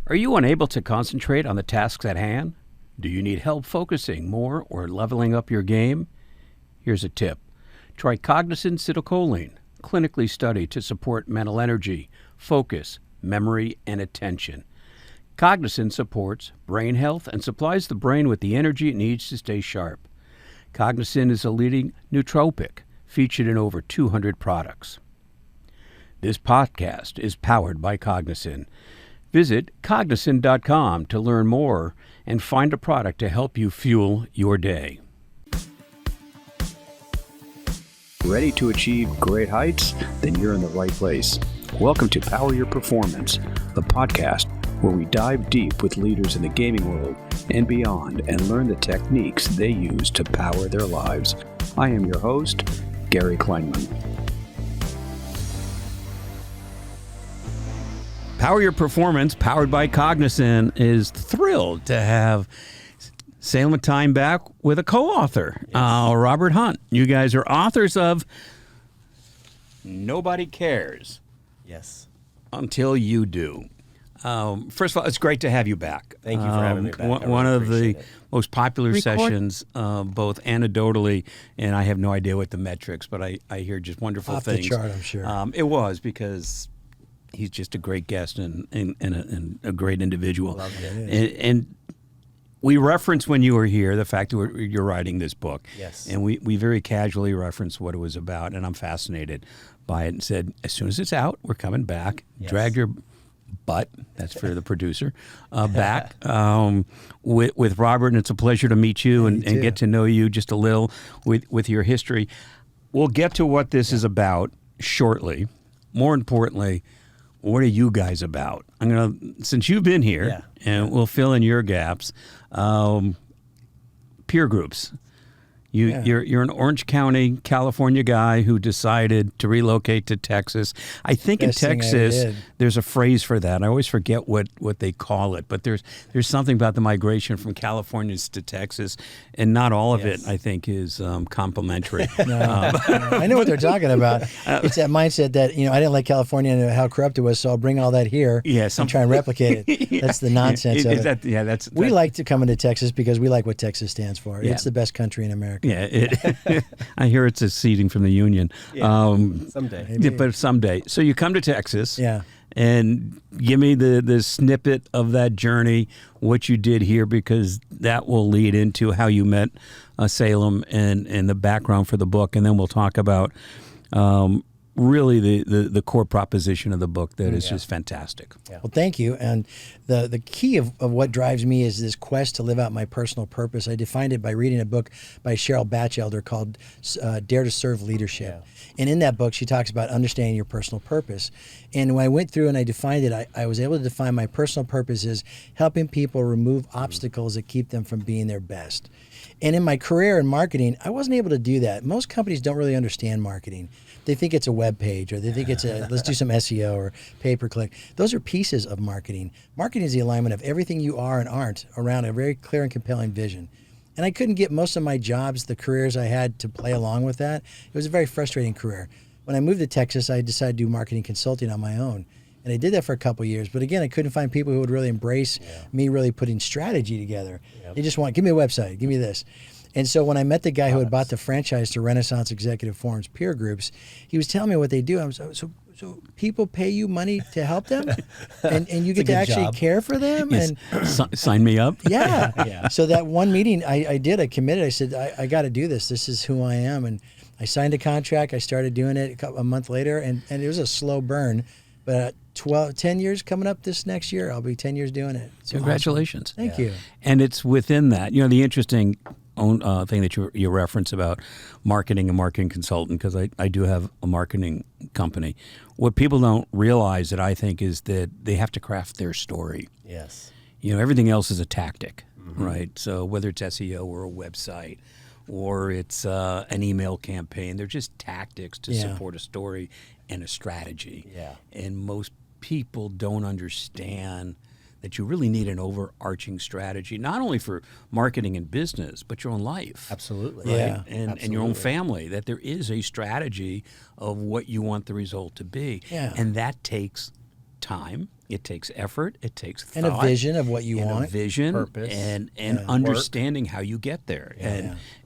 Are you unable to concentrate on the tasks at hand? Do you need help focusing more or leveling up your game? Here's a tip. Try Cognizin Citicoline, clinically studied to support mental energy, focus, memory, and attention. Cognizin supports brain health and supplies the brain with the energy it needs to stay sharp. Cognizin is a leading nootropic, featured in over 200 products. This podcast is powered by Cognizin. Visit cognizin.com to learn more and find a product to help you fuel your day. Ready to achieve great heights? Then you're in the right place. Welcome to Power Your Performance, the podcast where we dive deep with leaders in the gaming world and beyond and learn the techniques they use to power their lives. I am your host, Gary Kleinman. Power Your Performance, powered by Cognizin, is thrilled to have Salem Thyne back with a co-author, Robert Hunt. You guys are authors of Nobody Cares. Yes. Until You Do. First of all, it's great to have you back. Thank you for having me back. One of the it. most popular sessions, both anecdotally, and I have no idea what the metrics, but I hear just wonderful Off things. the chart, I'm sure. It was because he's just a great guest and a great individual. Love it. And we referenced when you were here the fact that you're writing this book. Yes. And we very casually referenced what it was about, and I'm fascinated by it and said, as soon as it's out, we're coming back. Yes. Drag your butt, that's for the producer, back with Robert, and it's a pleasure to meet you and get to know you just a little with your history. We'll get to what this is about shortly. More importantly, what are you guys about? I'm gonna, since you've been here, and we'll fill in your gaps. Peer groups. You're an Orange County, California guy who decided to relocate to Texas. I think Best in thing I Texas, did. there's a phrase for that. I always forget what they call it, but there's something about the migration from California to Texas, and not all of it, I think, is complimentary. No, I know what they're talking about. It's that mindset that, I didn't like California and how corrupt it was, so I'll bring all that here and try and replicate it. That's the nonsense of it. We like to come into Texas because we like what Texas stands for. Yeah. It's the best country in America. Yeah, I hear it's a seceding from the Union. Someday. Maybe. But someday. So you come to Texas. Yeah. And give me the snippet of that journey, what you did here, because that will lead into how you met Salem and the background for the book. And then we'll talk about really the core proposition of the book that is just fantastic. Yeah. Well, thank you. And the key of what drives me is this quest to live out my personal purpose. I defined it by reading a book by Cheryl Batchelder called Dare to Serve Leadership. Yeah. And in that book, she talks about understanding your personal purpose. And when I went through and I defined it, I was able to define my personal purpose as helping people remove obstacles that keep them from being their best. And in my career in marketing, I wasn't able to do that. Most companies don't really understand marketing. They think it's a web page, or they think it's let's do some SEO or pay-per-click. Those are pieces of marketing. Marketing is the alignment of everything you are and aren't around a very clear and compelling vision. And I couldn't get most of my jobs, the careers I had, to play along with that. It was a very frustrating career. When I moved to Texas, I decided to do marketing consulting on my own. And I did that for a couple of years. But again, I couldn't find people who would really embrace me really putting strategy together. Yep. They just want, give me a website, give me this. And so when I met the guy who had bought the franchise to Renaissance Executive Forum's peer groups, he was telling me what they do. I was so people pay you money to help them, and you get to actually care for them. Yes. And sign me up. Yeah. So that one meeting I did, I committed. I said, I got to do this. This is who I am. And I signed a contract. I started doing it a month later, and it was a slow burn. But 10 years coming up this next year, I'll be 10 years doing it. It's Congratulations. awesome. Thank you. And it's within that, the interesting thing that you reference about marketing and marketing consultant, because I do have a marketing company. What people don't realize that I think is that they have to craft their story. Yes. Everything else is a tactic, right? So whether it's SEO or a website or it's an email campaign, they're just tactics to support a story and a strategy. Yeah. And most people don't understand that you really need an overarching strategy, not only for marketing and business, but your own life. Absolutely. Right? Yeah. And your own family, that there is a strategy of what you want the result to be. Yeah. And that takes time It takes effort. It takes thought. And a vision of what you and want. a vision, Purpose. and Yeah. understanding how you get there,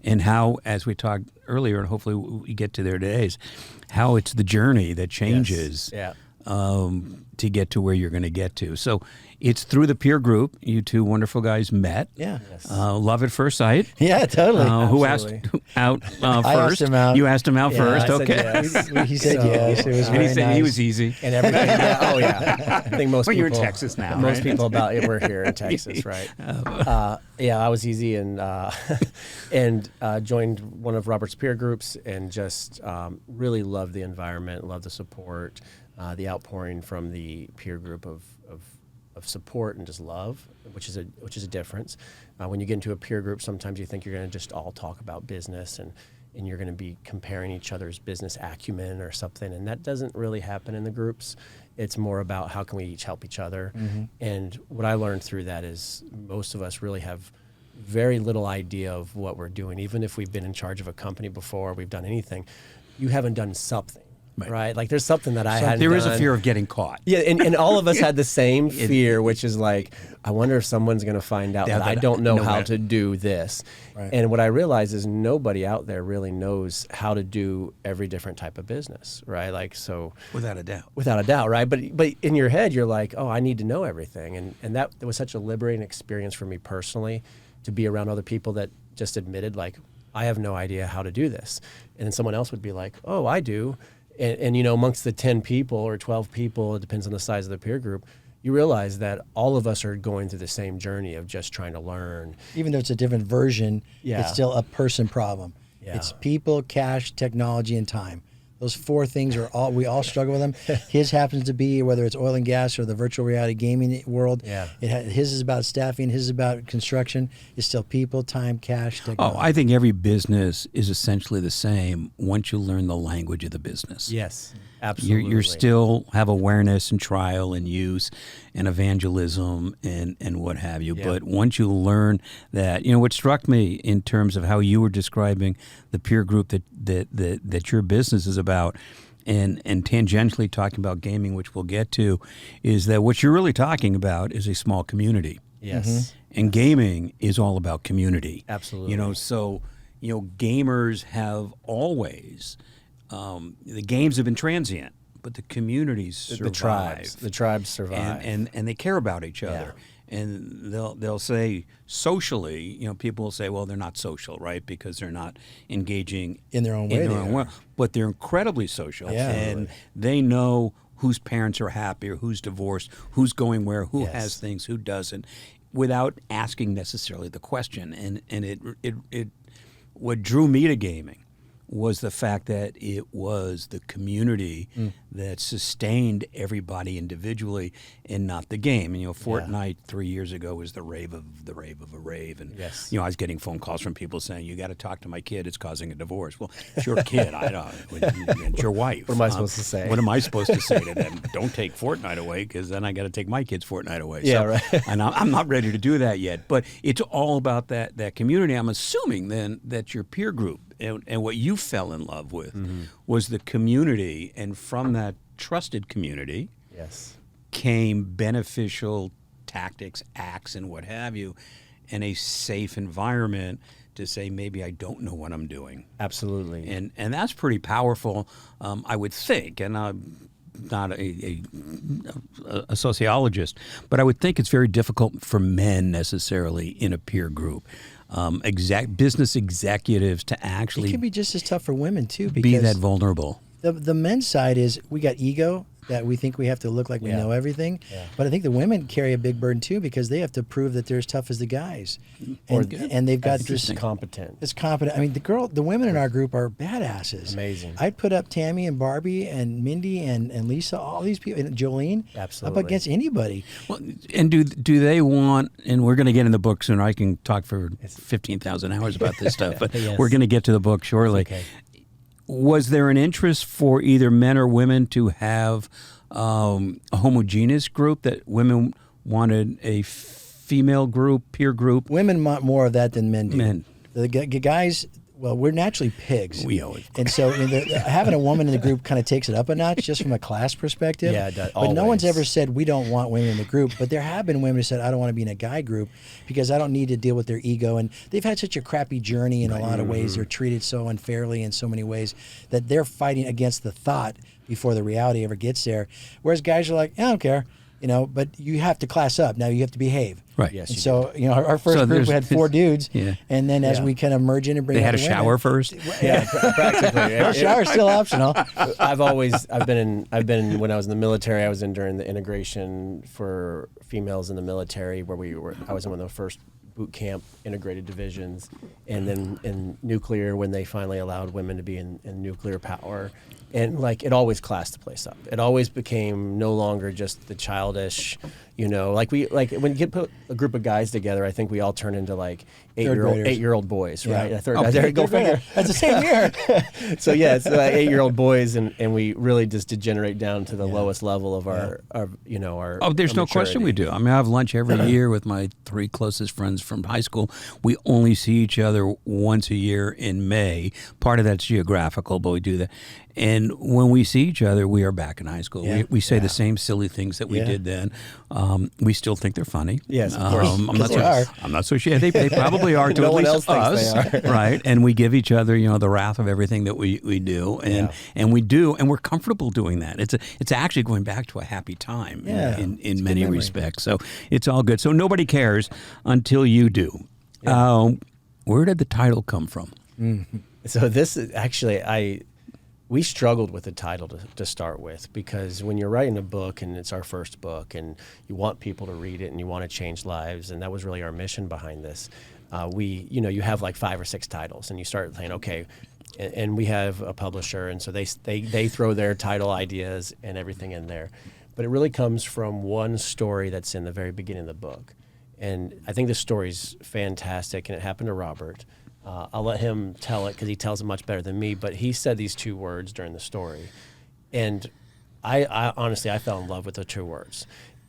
and how, as we talked earlier, and hopefully we get to there today, is how it's the journey that changes. Yeah. To get to where you're going to get to. So it's through the peer group. You two wonderful guys met. Yeah. Love at first sight. Yeah, totally. Who asked Absolutely. out first? I asked him out. You asked him out Yeah, first. I said Okay. yes. He said So- yes. It was And very he said nice. he was easy. And everything. Yeah. Oh yeah. I think most Well, people. you're in Texas now, Most right? people about it. We're here in Texas, right? Yeah, I was easy and joined one of Robert's peer groups and just really loved the environment, loved the support, the outpouring from the peer group of support and just love, which is a difference. When you get into a peer group, sometimes you think you're going to just all talk about business and you're going to be comparing each other's business acumen or something, and that doesn't really happen in the groups. It's more about how can we each help each other. And what I learned through that is most of us really have very little idea of what we're doing. Even if we've been in charge of a company before, we've done anything, you haven't done something. Right. Like there's something that I hadn't There is a done. fear of getting caught. Yeah, and all of us had the same fear, which is like, I wonder if someone's going to find out that I don't know how to do this. Right. And what I realized is nobody out there really knows how to do every different type of business, right? Like, so Without a doubt. without a doubt, right? But in your head, you're like, oh, I need to know everything. And that was such a liberating experience for me personally, to be around other people that just admitted, like, I have no idea how to do this. And then someone else would be like, oh, I do. And you know, amongst the 10 people or 12 people, it depends on the size of the peer group, you realize that all of us are going through the same journey of just trying to learn. Even though it's a different version, Yeah. it's still a person problem. Yeah. It's people, cash, technology, and time. Those four things we all struggle with them. His happens to be, whether it's oil and gas or the virtual reality gaming world. Yeah. His is about staffing. His is about construction. It's still people, time, cash, technology. Oh, I think every business is essentially the same once you learn the language of the business. Yes, absolutely. You're still have awareness and trial and use and evangelism and what have you. Yeah. But once you learn that, you know, what struck me in terms of how you were describing the peer group that your business is about, and tangentially talking about gaming, which we'll get to, is that what you're really talking about is a small community. Yes. And gaming is all about community. Absolutely. You know, so, you know, gamers have always, the games have been transient, but the communities survive. The tribes survive. And they care about each other. And they'll say socially, you know, people will say, well, they're not social, right? Because they're not engaging In their own way they are. But they're incredibly social. Yeah. And they know whose parents are happy or who's divorced, who's going where, who Yes. has things, who doesn't, without asking necessarily the question. And it what drew me to gaming was the fact that it was the community that sustained everybody individually and not the game. And, you know, Fortnite 3 years ago was the rave of a rave. And, Yes. you know, I was getting phone calls from people saying, you got to talk to my kid, it's causing a divorce. Well, it's your kid. I don't. It's your wife. What am I supposed to say? What am I supposed to say to them? Don't take Fortnite away, because then I got to take my kid's Fortnite away. Yeah, So, right. And I'm not ready to do that yet. But it's all about that community. I'm assuming then that your peer group and what you fell in love with was the community, and from that trusted community Yes. came beneficial tactics, acts, and what have you, and a safe environment to say, maybe I don't know what I'm doing. Absolutely. And that's pretty powerful, I would think. And I'm not a sociologist, but I would think it's very difficult for men necessarily in a peer group, business executives, to It actually can be just as tough for women too, be because that vulnerable. the men's side is we got ego that we think we have to look like we Yeah. know everything. Yeah. But I think the women carry a big burden too, because they have to prove that they're as tough as the guys, and they've got this. Just competent. It's competent. I mean, the women in our group are badasses. Amazing. I'd put up Tammy and Barbie and Mindy and Lisa, all these people, and Jolene, Absolutely. up against anybody. Well, and do they want? And we're going to get in the book soon. I can talk for 15,000 hours about this stuff, but Yes. we're going to get to the book shortly. Okay. Was there an interest for either men or women to have a homogeneous group, that women wanted a female group, peer group? Women want more of that than men do. Men. The guys Well, we're naturally pigs. We always. And so having a woman in the group kind of takes it up a notch just from a class perspective. Yeah, it does, but no one's always. ever said we don't want women in the group. But there have been women who said I don't want to be in a guy group because I don't need to deal with their ego. And they've had such a crappy journey in a lot of ways. They're treated so unfairly in so many ways that they're fighting against the thought before the reality ever gets there. Whereas guys are like, I don't care. But you have to class up. Now you have to behave. Right. Yes, And you so, our first So group we had 4 dudes. Yeah. And then as Yeah. we kind of merge in and bring They out had a the shower women, first. Yeah, practically. Our shower's still optional. I've been when I was in the military, I was in during the integration for females in the military where I was in one of the first boot camp integrated divisions, and then in nuclear when they finally allowed women to be in nuclear power. And like it always classed the place up. It always became no longer just the childish, like when you put a group of guys together, I think we all turn into like graders. 8-year-old boys, right? Yeah. There, go figure. That's the same year. So yeah, it's 8-year-old boys, and we really just degenerate down to the lowest level of our Oh, there's no question we maturity. do. I mean, I have lunch every year with my 3 closest friends from high school. We only see each other once a year in May. Part of that's geographical, but we do that. And when we see each other, we are back in high school. Yeah. We say the same silly things that we did then. We still think they're funny. Yes, of course. I'm not so sure. They probably are to No at one least else thinks us, they are. right? And we give each other, the wrath of everything that we do, and we do, and we're comfortable doing that. It's actually going back to a happy time Yeah. in It's a many good memory. respects. So it's all good. So nobody cares until you do. Where did the title come from? So this is actually we struggled with the title to start with, because when you're writing a book and it's our first book and you want people to read it and you want to change lives, and that was really our mission behind this. You have like 5 or 6 titles and you start saying, okay, and we have a publisher, and so they throw their title ideas and everything in there. But it really comes from one story that's in the very beginning of the book. And I think this story's fantastic, and it happened to Robert. I'll let him tell it because he tells it much better than me, but he said these 2 words during the story. And I honestly, I fell in love with the 2 words.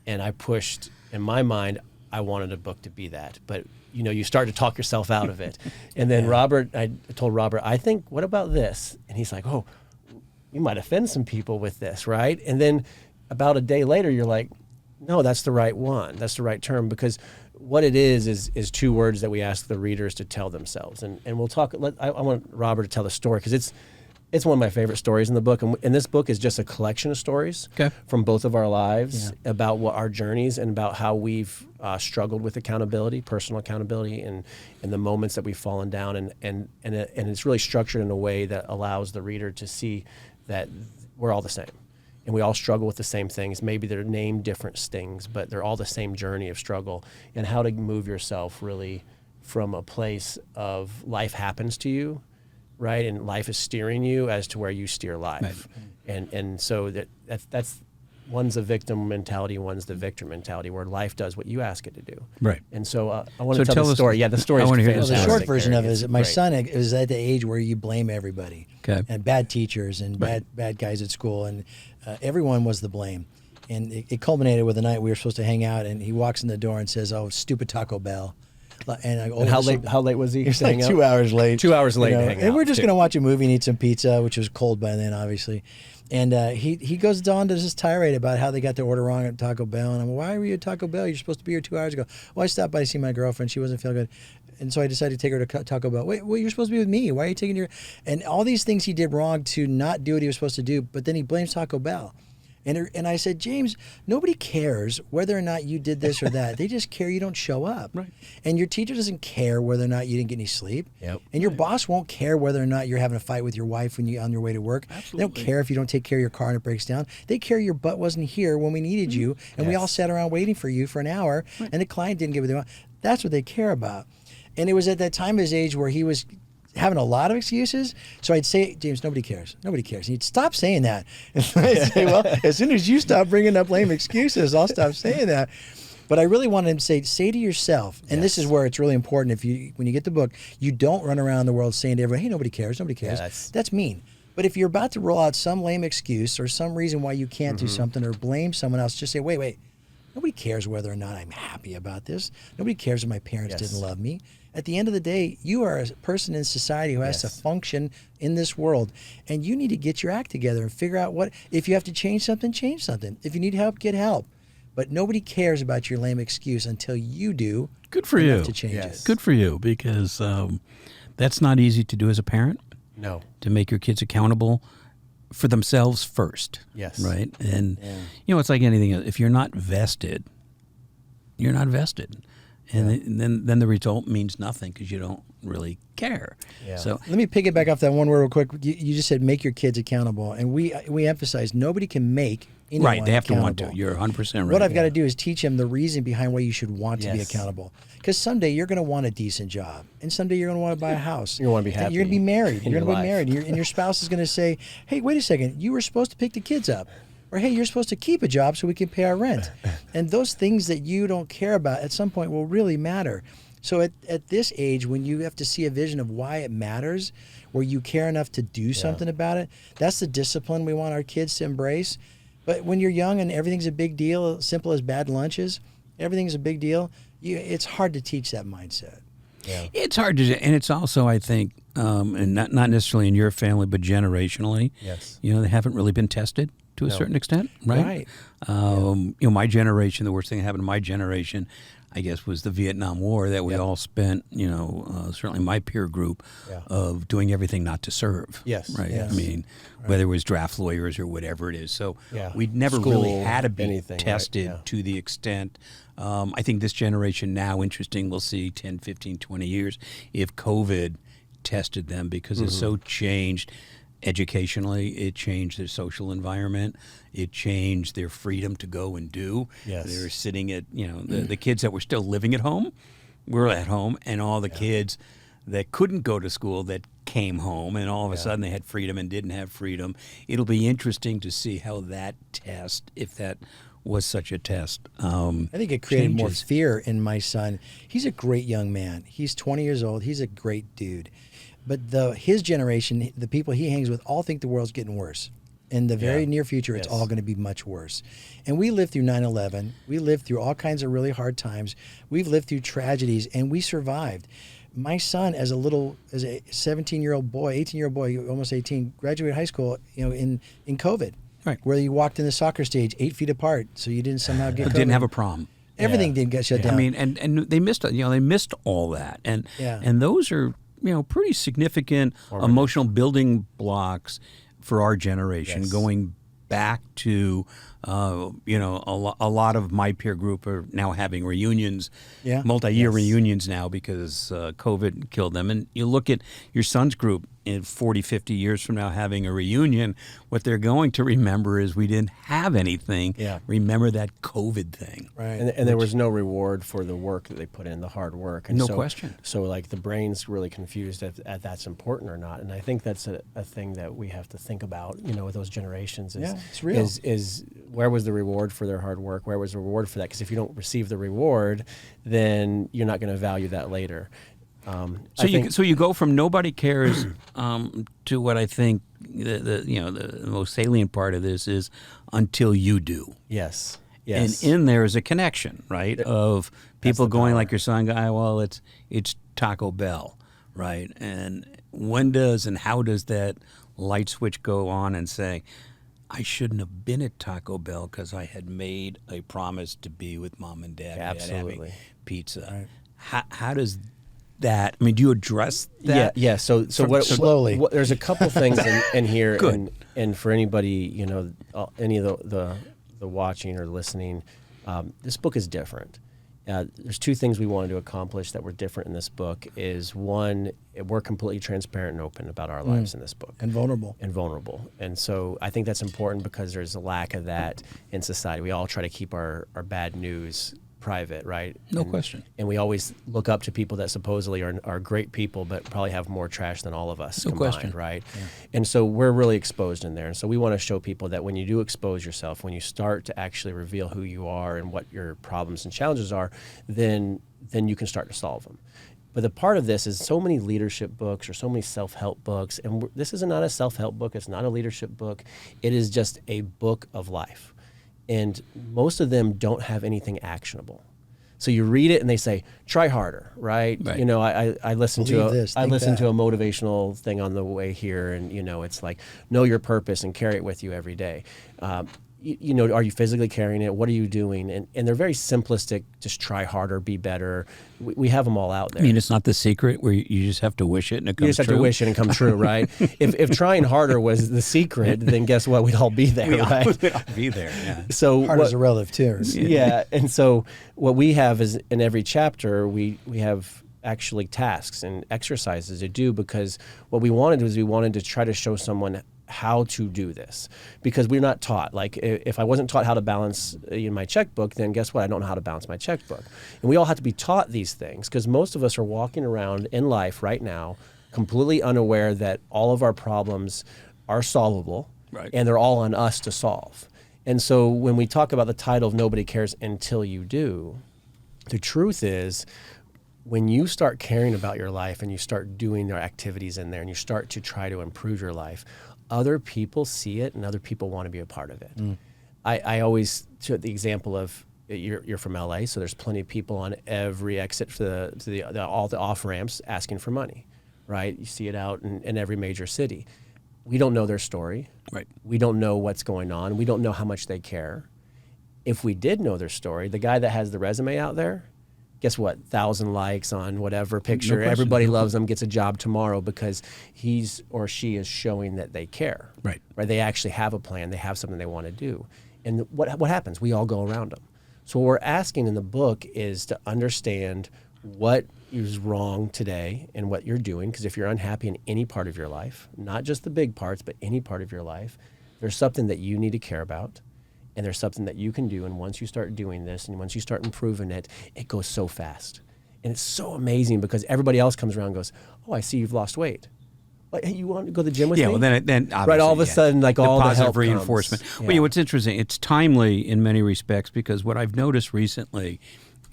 And I pushed, in my mind, I wanted a book to be that. But, you start to talk yourself out of it. And then I told Robert, I think, what about this? And he's like, oh, you might offend some people with this, right? And then about a day later, you're like, no, that's the right one. That's the right term, because what it is 2 words that we ask the readers to tell themselves. And we'll talk. I want Robert to tell the story, because it's one of my favorite stories in the book. And this book is just a collection of stories from both of our lives about what our journeys and about how we've struggled with accountability, personal accountability, and the moments that we've fallen down. And it's really structured in a way that allows the reader to see that we're all the same. And we all struggle with the same things. Maybe they're named different stings, but they're all the same journey of struggle, and how to move yourself really from a place of life happens to you, right? And life is steering you as to where you steer life. Right. And so that's one's the victim mentality, one's the victor mentality, where life does what you ask it to do. Right. And so I want to tell the story. Yeah, the story is hear fantastic. The short version of it is that my Great. son is at the age where you blame everybody. Okay. And bad teachers and bad guys at school, and everyone was the blame. And it culminated with a night we were supposed to hang out, and he walks in the door and says, "Oh, stupid Taco Bell." And I go, And how late was he? He was to hang like out? 2 hours late. 2 hours late to hang and out. we're just going to watch a movie and eat some pizza, which was cold by then, obviously. And he goes on to this tirade about how they got their order wrong at Taco Bell. And I'm, why were you at Taco Bell? You're supposed to be here 2 hours ago. Well, I stopped by to see my girlfriend. She wasn't feeling good. And so I decided to take her to Taco Bell. Wait, well, you're supposed to be with me. Why are you taking your... And all these things he did wrong to not do what he was supposed to do, but then he blames Taco Bell. And I said, James, nobody cares whether or not you did this or that. They just care you don't show up. Right. And your teacher doesn't care whether or not you didn't get any sleep. Yep. And your boss won't care whether or not you're having a fight with your wife when you're on your way to work. Absolutely. They don't care if you don't take care of your car and it breaks down. They care your butt wasn't here when we needed you, and we all sat around waiting for you for an hour, and the client didn't give it to. That's what they care about. And it was at that time of his age where he was having a lot of excuses. So I'd say, James, nobody cares. Nobody cares. And he'd stop saying that. And I'd say, well, as soon as you stop bringing up lame excuses, I'll stop saying that. But I really wanted him to say to yourself, and this is where it's really important, when you get the book, you don't run around the world saying to everyone, hey, nobody cares, nobody cares. Yeah, that's mean. But if you're about to roll out some lame excuse or some reason why you can't do something or blame someone else, just say, wait, Nobody cares whether or not I'm happy about this. Nobody cares if my parents Yes. didn't love me. At the end of the day, you are a person in society who has to Yes. function in this world, and you need to get your act together and figure out what, if you have to change something, change something. If you need help, get help. But nobody cares about your lame excuse until you do. Good for enough you. to change Yes. it. Good for you, because that's not easy to do as a parent, No. to make your kids accountable for themselves first. Yes. Right? And, it's like anything else. If you're not vested, you're not vested. And then the result means nothing because you don't really care. Yeah. So Let me piggyback off that one word real quick. You just said make your kids accountable, and we emphasize nobody can make anyone right, they have to want to. accountable. You're 100% right. What I've got to do is teach them the reason behind why you should want to be Yes. accountable. Because someday you're going to want a decent job, and someday you're going to want to buy a house. You're gonna wanna be happy You're going to be married. in You're your going to be life. married, and your spouse is going to say, "Hey, wait a second. You were supposed to pick the kids up." Or, hey, you're supposed to keep a job so we can pay our rent. And those things that you don't care about at some point will really matter. So at this age, when you have to see a vision of why it matters, where you care enough to do something about it, that's the discipline we want our kids to embrace. But when you're young and everything's a big deal, simple as bad lunches, everything's a big deal, it's hard to teach that mindset. Yeah. It's hard to do, and it's also, I think, and not necessarily in your family, but generationally, Yes. they haven't really been tested to a certain extent, right? Right. My generation, the worst thing that happened to my generation, I guess, was the Vietnam War that we all spent, certainly my peer group, of doing everything not to serve. Yes. Right. Yes. I mean, whether it was draft lawyers or whatever it is. So Yeah. we never School, really had to be anything, right? tested Yeah. to the extent. I think this generation now, interesting, we'll see 10, 15, 20 years if COVID tested them because it's so changed. Educationally, it changed their social environment. It changed their freedom to go and do. Yes. They were sitting at, the kids that were still living at home were at home, and all the kids that couldn't go to school that came home, and all of a sudden they had freedom and didn't have freedom. It'll be interesting to see how that test, if that was such a test. I think it created more changes. fear in my son. He's a great young man. He's 20 years old. He's a great dude. But his generation, the people he hangs with, all think the world's getting worse. In the very near future, it's Yes. all going to be much worse. And we lived through 9/11. We lived through all kinds of really hard times. We've lived through tragedies, and we survived. My son, as a 17-year-old boy, 18-year-old boy, almost 18, graduated high school, in COVID. Right. Where you walked in the soccer stage 8 feet apart, so you didn't somehow get COVID. Didn't have a prom. Everything Yeah. didn't get shut I down. mean, and they missed, they missed all that, and Yeah. and those are pretty significant emotional building blocks for our generation. Yes. Going back to, a lot of my peer group are now having reunions, multi-year reunions now because COVID killed them. And you look at your son's group in 40, 50 years from now having a reunion, what they're going to remember is we didn't have anything. Yeah. Remember that COVID thing. right. And there was no reward for the work that they put in, the hard work. And No so, question. So like the brain's really confused if that's important or not. And I think that's a thing that we have to think about, with those generations. Is, Yeah, it's real. Is where was the reward for their hard work? Where was the reward for that? Because if you don't receive the reward, then you're not going to value that later. So you go from nobody cares to what I think the most salient part of this is until you do. Yes. Yes. And in there is a connection, right? Of people the going power. like your son guy, well, it's Taco Bell, right? And when does and how does that light switch go on and say, I shouldn't have been at Taco Bell because I had made a promise to be with mom and dad. Absolutely. Having pizza. How does that? I mean, do you address that? Yeah. So slowly. There's a couple things in here, Good. and for anybody, any of the watching or listening, this book is different. There's two things we wanted to accomplish that were different in this book. Is one, we're completely transparent and open about our lives in this book. And vulnerable. And so I think that's important because there's a lack of that in society. We all try to keep our bad news private, right? No question. And we always look up to people that supposedly are great people, but probably have more trash than all of us No combined, question. right? Yeah. And so we're really exposed in there. And so we want to show people that when you do expose yourself, when you start to actually reveal who you are and what your problems and challenges are, then you can start to solve them. But the part of this is so many leadership books or so many self-help books, and this is not a self-help book. It's not a leadership book. It is just a book of life. And most of them don't have anything actionable. So you read it and they say, try harder, right? Right. You know, I listened to Believe this, think listened to that. a motivational thing on the way here, and you know, it's like, know your purpose and carry it with you every day. You know, are you physically carrying it? What are you doing? And they're very simplistic. Just try harder, be better. We have them all out there. I mean, it's not The Secret where you just have to wish it and it comes You just have true. to wish it and come true, right? if trying harder was the secret, then guess what? We'd all be there, right? I'll be there. Yeah. So Hard as a relative too. yeah, and so what we have is in every chapter we have actually tasks and exercises to do, because what we wanted to try to show someone how to do this, because we're not taught. Like if I wasn't taught how to balance my checkbook, then guess what? I don't know how to balance my checkbook. And we all have to be taught these things, because most of us are walking around in life right now completely unaware that all of our problems are solvable, Right. and they're all on us to solve. And so when we talk about the title of Nobody Cares Until You Do, the truth is, when you start caring about your life and you start doing your activities in there and you start to try to improve your life, other people see it and other people want to be a part of it. I always took the example of, you're from LA, so there's plenty of people on every exit to all the off ramps asking for money, right? You see it out in every major city. We don't know their story. Right. We don't know what's going on. We don't know how much they care. If we did know their story, the guy that has the resume out there, guess what? 1,000 likes on whatever picture. question. Everybody loves them, gets a job tomorrow because he's or she is showing that they care. Right. Right. They actually have a plan. They have something they want to do. And what happens? We all go around them. So what we're asking in the book is to understand what is wrong today and what you're doing. Because if you're unhappy in any part of your life, not just the big parts, but any part of your life, there's something that you need to care about. And there's something that you can do. And once you start doing this and once you start improving it, it goes so fast. And it's so amazing because everybody else comes around and goes, oh, I see you've lost weight. Like, hey, you want to go to the gym with me? Well, then right, all of a sudden, like, the all the positive help reinforcement. comes. Well, Yeah. you know, what's interesting, it's timely in many respects, because what I've noticed recently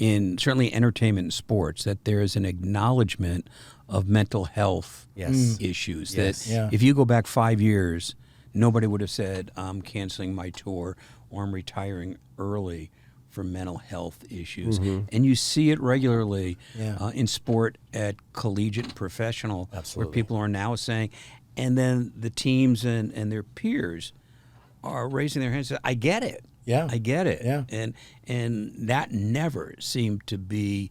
in certainly entertainment and sports, that there is an acknowledgement of mental health issues. Yes. That Yeah. if you go back 5 years, nobody would have said, I'm canceling my tour or I'm retiring early for mental health issues. And you see it regularly in sport, at collegiate and professional, Absolutely. where people are now saying, and then the teams and their peers are raising their hands and say, I get it. Yeah. I get it. Yeah. And that never seemed to be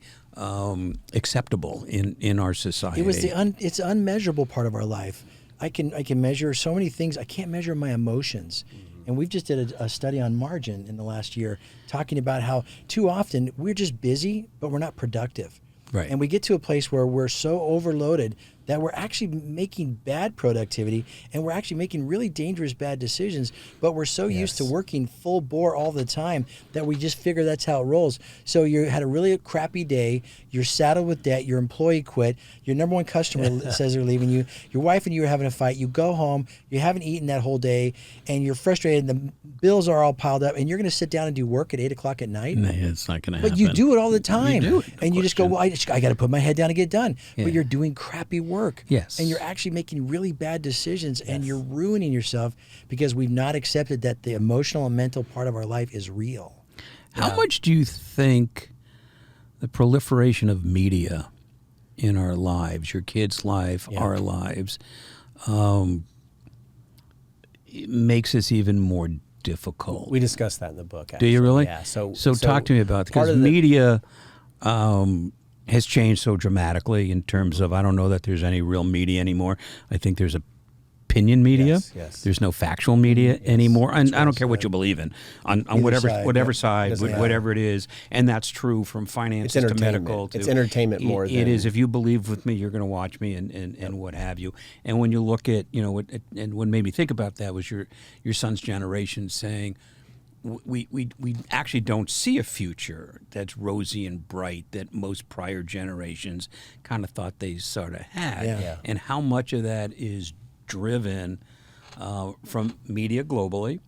acceptable in our society. It was it's an unmeasurable part of our life. I can measure so many things. I can't measure my emotions. And we've just did a study on margin in the last year, talking about how too often we're just busy, but we're not productive. Right. And we get to a place where we're so overloaded that we're actually making bad productivity, and we're actually making really dangerous bad decisions, but we're so used to working full bore all the time that we just figure that's how it rolls. So you had a really crappy day, you're saddled with debt, your employee quit, your number one customer says they're leaving you, your wife and you are having a fight, you go home, you haven't eaten that whole day, and you're frustrated, and the bills are all piled up, and you're going to sit down and do work at 8 o'clock at night? No, it's not going to happen. But you do it all the time. You do it, no and you just go, question. well, I got to put my head down and get done. Yeah. But you're doing crappy work. Yes. And you're actually making really bad decisions, and you're ruining yourself because we've not accepted that the emotional and mental part of our life is real. How much do you think the proliferation of media in our lives, your kids' life, our lives, it makes this even more difficult? We discussed that in the book. Do Actually. you really? Yeah. So talk to me about it, part because of the- media has changed so dramatically in terms of, I don't know that there's any real media anymore. I think there's opinion media. Yes. There's no factual media anymore. And I don't care what you believe in on whatever side, whatever yeah. side, Doesn't matter. whatever it is. And that's true from finances to entertainment. medical. To, It's entertainment more It than- is. If you believe with me, you're going to watch me and what have you. And when you look at, and what made me think about that was your son's generation saying, we actually don't see a future that's rosy and bright that most prior generations kind of thought they sort of had. Yeah. And how much of that is driven from media globally.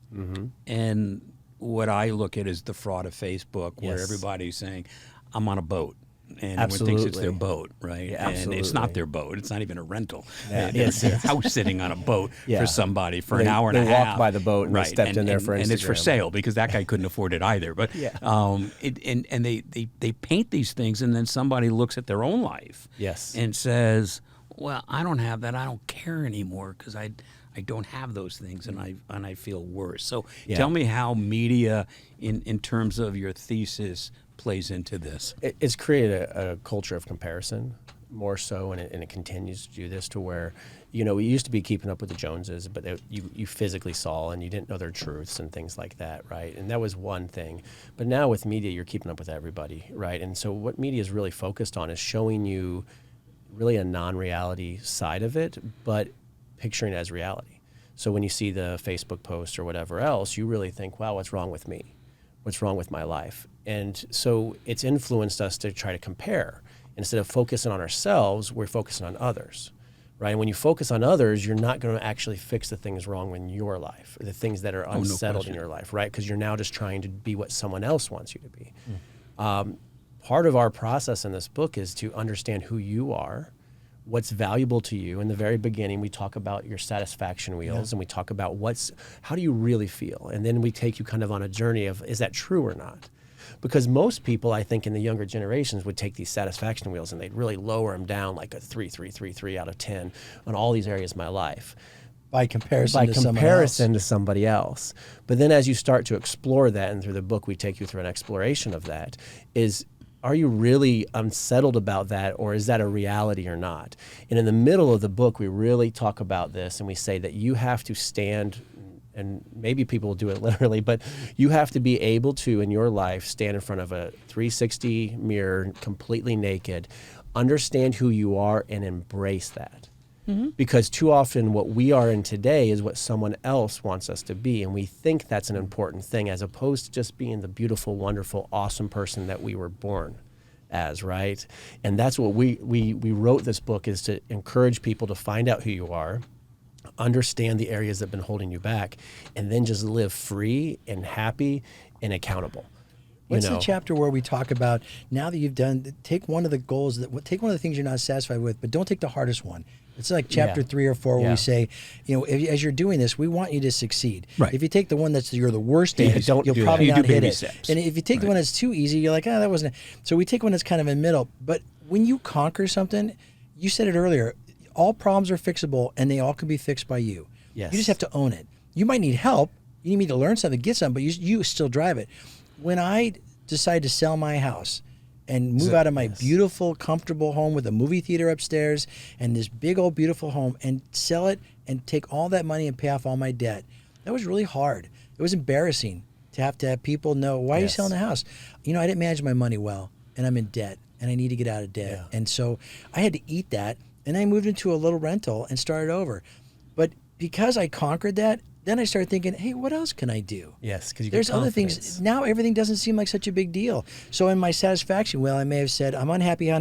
And what I look at is the fraud of Facebook, where Yes. everybody's saying, I'm on a boat. and everyone thinks it's their Absolutely. boat, right? Yeah, and it's not absolutely. their boat. It's not even a rental. Yeah, It's a house sitting on a boat Yeah. for somebody for an They- hour and they a walked half. by the boat and they right. stepped in there for and it's for Instagram. sale because that guy couldn't afford it either. But Yeah. and they paint these things, and then somebody looks at their own life, Yes. and says, "Well, I don't have that. I don't care anymore because I don't have those things, and I feel worse." So Yeah. tell me how media, in terms of your thesis, plays into this. It's created a culture of comparison more so, and it continues to do this to where, we used to be keeping up with the Joneses, but you physically saw and you didn't know their truths and things like that, right? And that was one thing. But now with media, you're keeping up with everybody, right? And so what media is really focused on is showing you really a non-reality side of it, but picturing it as reality. So when you see the Facebook post or whatever else, you really think, wow, what's wrong with me? What's wrong with my life? And so it's influenced us to try to compare. Instead of focusing on ourselves, we're focusing on others, right? And when you focus on others, you're not going to actually fix the things wrong in your life, or the things that are no unsettled in question. your life, right? Because you're now just trying to be what someone else wants you to be. Part of our process in this book is to understand who you are, what's valuable to you. In the very beginning, we talk about your satisfaction wheels, and we talk about how do you really feel? And then we take you kind of on a journey of, is that true or not? Because most people, I think, in the younger generations would take these satisfaction wheels and they'd really lower them down like a 3, 3, 3, 3 out of 10 on all these areas of my life. By comparison By to someone else. comparison to somebody else. But then as you start to explore that, and through the book we take you through an exploration of that, are you really unsettled about that, or is that a reality or not? And in the middle of the book, we really talk about this, and we say that you have to stand, and maybe people will do it literally, but you have to be able to, in your life, stand in front of a 360 mirror, completely naked, understand who you are, and embrace that. Because too often what we are in today is what someone else wants us to be, and we think that's an important thing, as opposed to just being the beautiful, wonderful, awesome person that we were born as, right? And that's what we wrote this book, is to encourage people to find out who you are, understand the areas that have been holding you back, and then just live free and happy and accountable. What's the chapter where we talk about, now that you've done, take one of the goals, take one of the things you're not satisfied with, but don't take the hardest one. It's like chapter 3 or 4 where Yeah. we say, as you're doing this, we want you to succeed. Right. If you take the one that's you're the worst at, don't you'll do probably that. You not do hit baby it. steps. And if you take the one that's too easy, you're like, that wasn't it. So we take one that's kind of in the middle. But when you conquer something, you said it earlier, all problems are fixable and they all can be fixed by you. Yes. You just have to own it. You might need help. You need to learn something, get something, but you still drive it. When I decided to sell my house and move out of my beautiful, comfortable home with a movie theater upstairs and this big old beautiful home, and sell it and take all that money and pay off all my debt, that was really hard. It was embarrassing to have people know, why are you Yes. selling the house? I didn't manage my money well, and I'm in debt, and I need to get out of debt. Yeah. And so I had to eat that, and I moved into a little rental and started over. But because I conquered that, then I started thinking, hey, what else can I do? Yes, because There's other things. Now everything doesn't seem like such a big deal. So in my satisfaction, I may have said, I'm unhappy.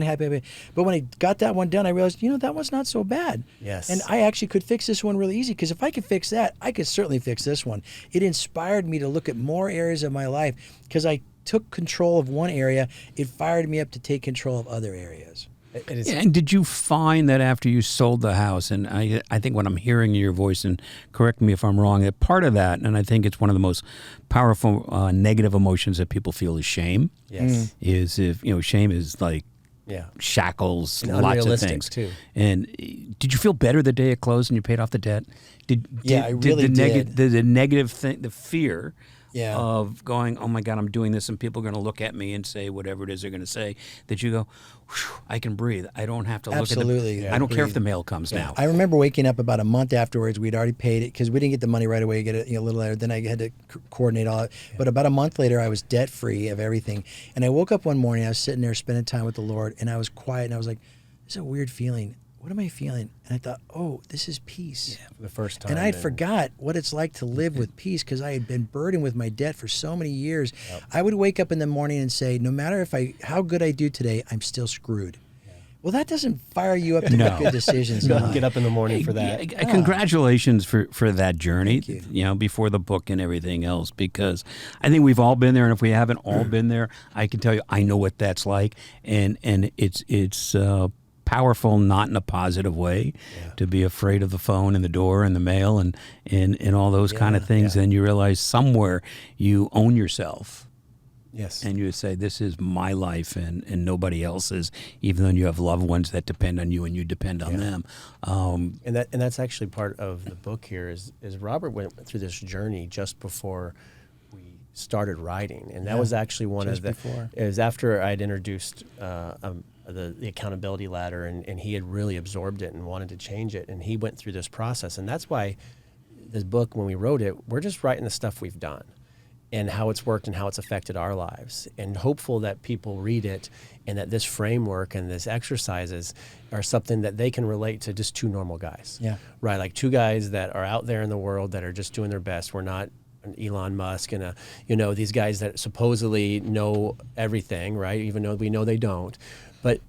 But when I got that one done, I realized, that one's not so bad. Yes. And I actually could fix this one really easy, because if I could fix that, I could certainly fix this one. It inspired me to look at more areas of my life, because I took control of one area. It fired me up to take control of other areas. It is. Yeah, and did you find that after you sold the house, and I think what I'm hearing in your voice, and correct me if I'm wrong, that part of that, and I think it's one of the most powerful negative emotions that people feel, is shame. Yes. Is shame is like Yeah. shackles, And lots of unrealistic, things. too. And did you feel better the day it closed and you paid off the debt? I really did. The negative thing, the fear Yeah. of going, oh my God, I'm doing this, and people are going to look at me and say whatever it is they're going to say, that you go, "Whew, I can breathe. I don't have to Absolutely. look at Yeah. I don't care if Breathe. the mail comes now. I remember waking up about a month afterwards. We'd already paid it, because we didn't get the money right away. You get it a little later. Then I had to coordinate all it. But about a month later, I was debt free of everything. And I woke up one morning. I was sitting there spending time with the Lord, and I was quiet. And I was like, "This is a weird feeling. What am I feeling?" And I thought, "Oh, this is peace." For the first time. And I'd forgot what it's like to live with peace, because I had been burdened with my debt for so many years. I would wake up in the morning and say, no matter how good I do today, I'm still screwed. Well, that doesn't fire you up to No. make good decisions. Get up in the morning for that. Congratulations for that journey, Thank you. before the book and everything else, because I think we've all been there, and if we haven't all been there, I can tell you I know what that's like, and it's powerful, not in a positive way, to be afraid of the phone and the door and the mail and all those kind of things. Then you realize somewhere you own yourself. Yes. And you say, this is my life and nobody else's, even though you have loved ones that depend on you and you depend on them. And that's actually part of the book here is Robert went through this journey just before we started writing. And that was actually it was after I'd introduced the accountability ladder, and he had really absorbed it and wanted to change it. And he went through this process. And that's why this book, when we wrote it, we're just writing the stuff we've done and how it's worked and how it's affected our lives, and hopeful that people read it and that this framework and this exercises are something that they can relate to just two normal guys. Yeah. Right. Like two guys that are out there in the world that are just doing their best. We're not an Elon Musk and these guys that supposedly know everything, right? Even though we know they don't. But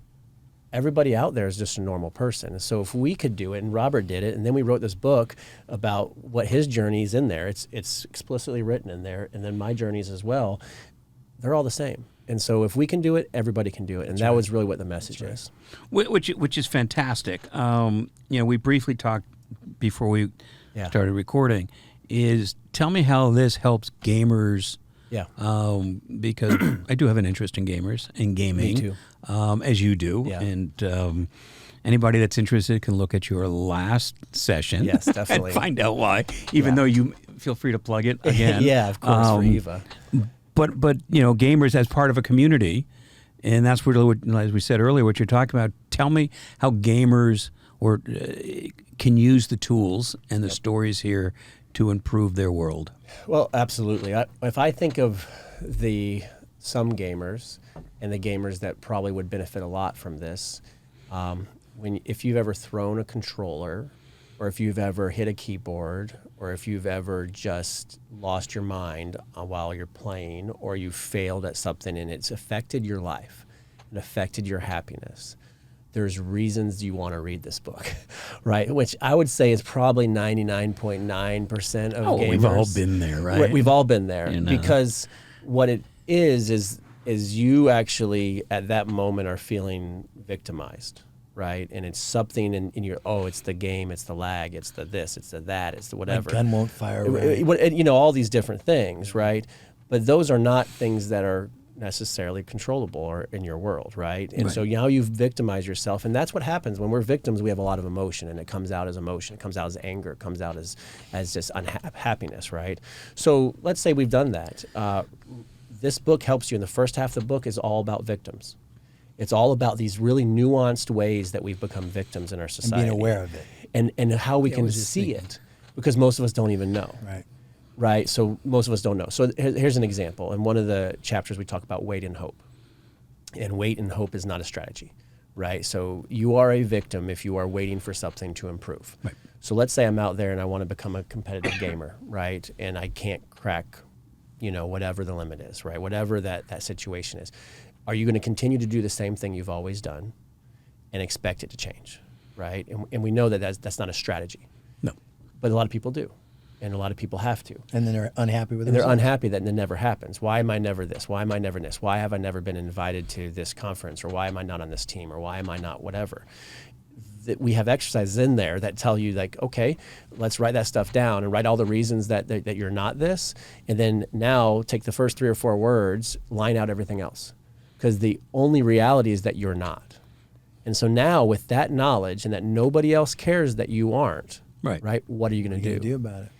everybody out there is just a normal person. So if we could do it, and Robert did it, and then we wrote this book about what his journey is in there. It's explicitly written in there, and then my journeys as well. They're all the same. And so if we can do it, everybody can do it. And that was really what the message is. Which is fantastic. We briefly talked before we started recording. Is tell me how this helps gamers. Yeah. Because I do have an interest in gamers and gaming. Me too. As you do. Yeah. And anybody that's interested can look at your last session. Yes, definitely. And find out why, even though you feel free to plug it again. Yeah, of course, for Eva. But gamers as part of a community, and that's what, as we said earlier, what you're talking about. Tell me how gamers can use the tools and the stories here to improve their world. Well, absolutely. If I think of some gamers and the gamers that probably would benefit a lot from this, if you've ever thrown a controller, or if you've ever hit a keyboard, or if you've ever just lost your mind while you're playing, or you failed at something and it's affected your life and affected your happiness, there's reasons you want to read this book, right? Which I would say is probably 99.9% of gamers. We've all been there, right? We've all been there. Because what it is you actually at that moment are feeling victimized, right? And it's something in your, it's the game, it's the lag, it's the this, it's the that, it's the whatever. My gun won't fire right. All these different things, right? But those are not things that are necessarily controllable or in your world, right? And so now you've victimized yourself, and that's what happens when we're victims. We have a lot of emotion, and it comes out as emotion, it comes out as anger, it comes out as just unhappiness, right? So let's say we've done that. This book helps you, and the first half of the book is all about victims. It's all about these really nuanced ways that we've become victims in our society, and being aware of it, and how we can see it, because most of us don't even know. Right, so most of us don't know. So here's an example. In one of the chapters, we talk about wait and hope. And wait and hope is not a strategy, right? So you are a victim if you are waiting for something to improve. Right. So let's say I'm out there and I want to become a competitive gamer, right? And I can't crack, whatever the limit is, right? Whatever that situation is. Are you going to continue to do the same thing you've always done and expect it to change, right? And we know that that's not a strategy. No. But a lot of people do. And a lot of people have to. And then they're unhappy with it. And they're unhappy that it never happens. Why am I never this? Why am I never this? Why have I never been invited to this conference? Or why am I not on this team? Or why am I not whatever? That we have exercises in there that tell you, like, okay, let's write that stuff down and write all the reasons that you're not this. And then now take the first 3 or 4 words, line out everything else. Because the only reality is that you're not. And so now with that knowledge and that nobody else cares that you aren't, right? What are you going to do? What are you going to do about it?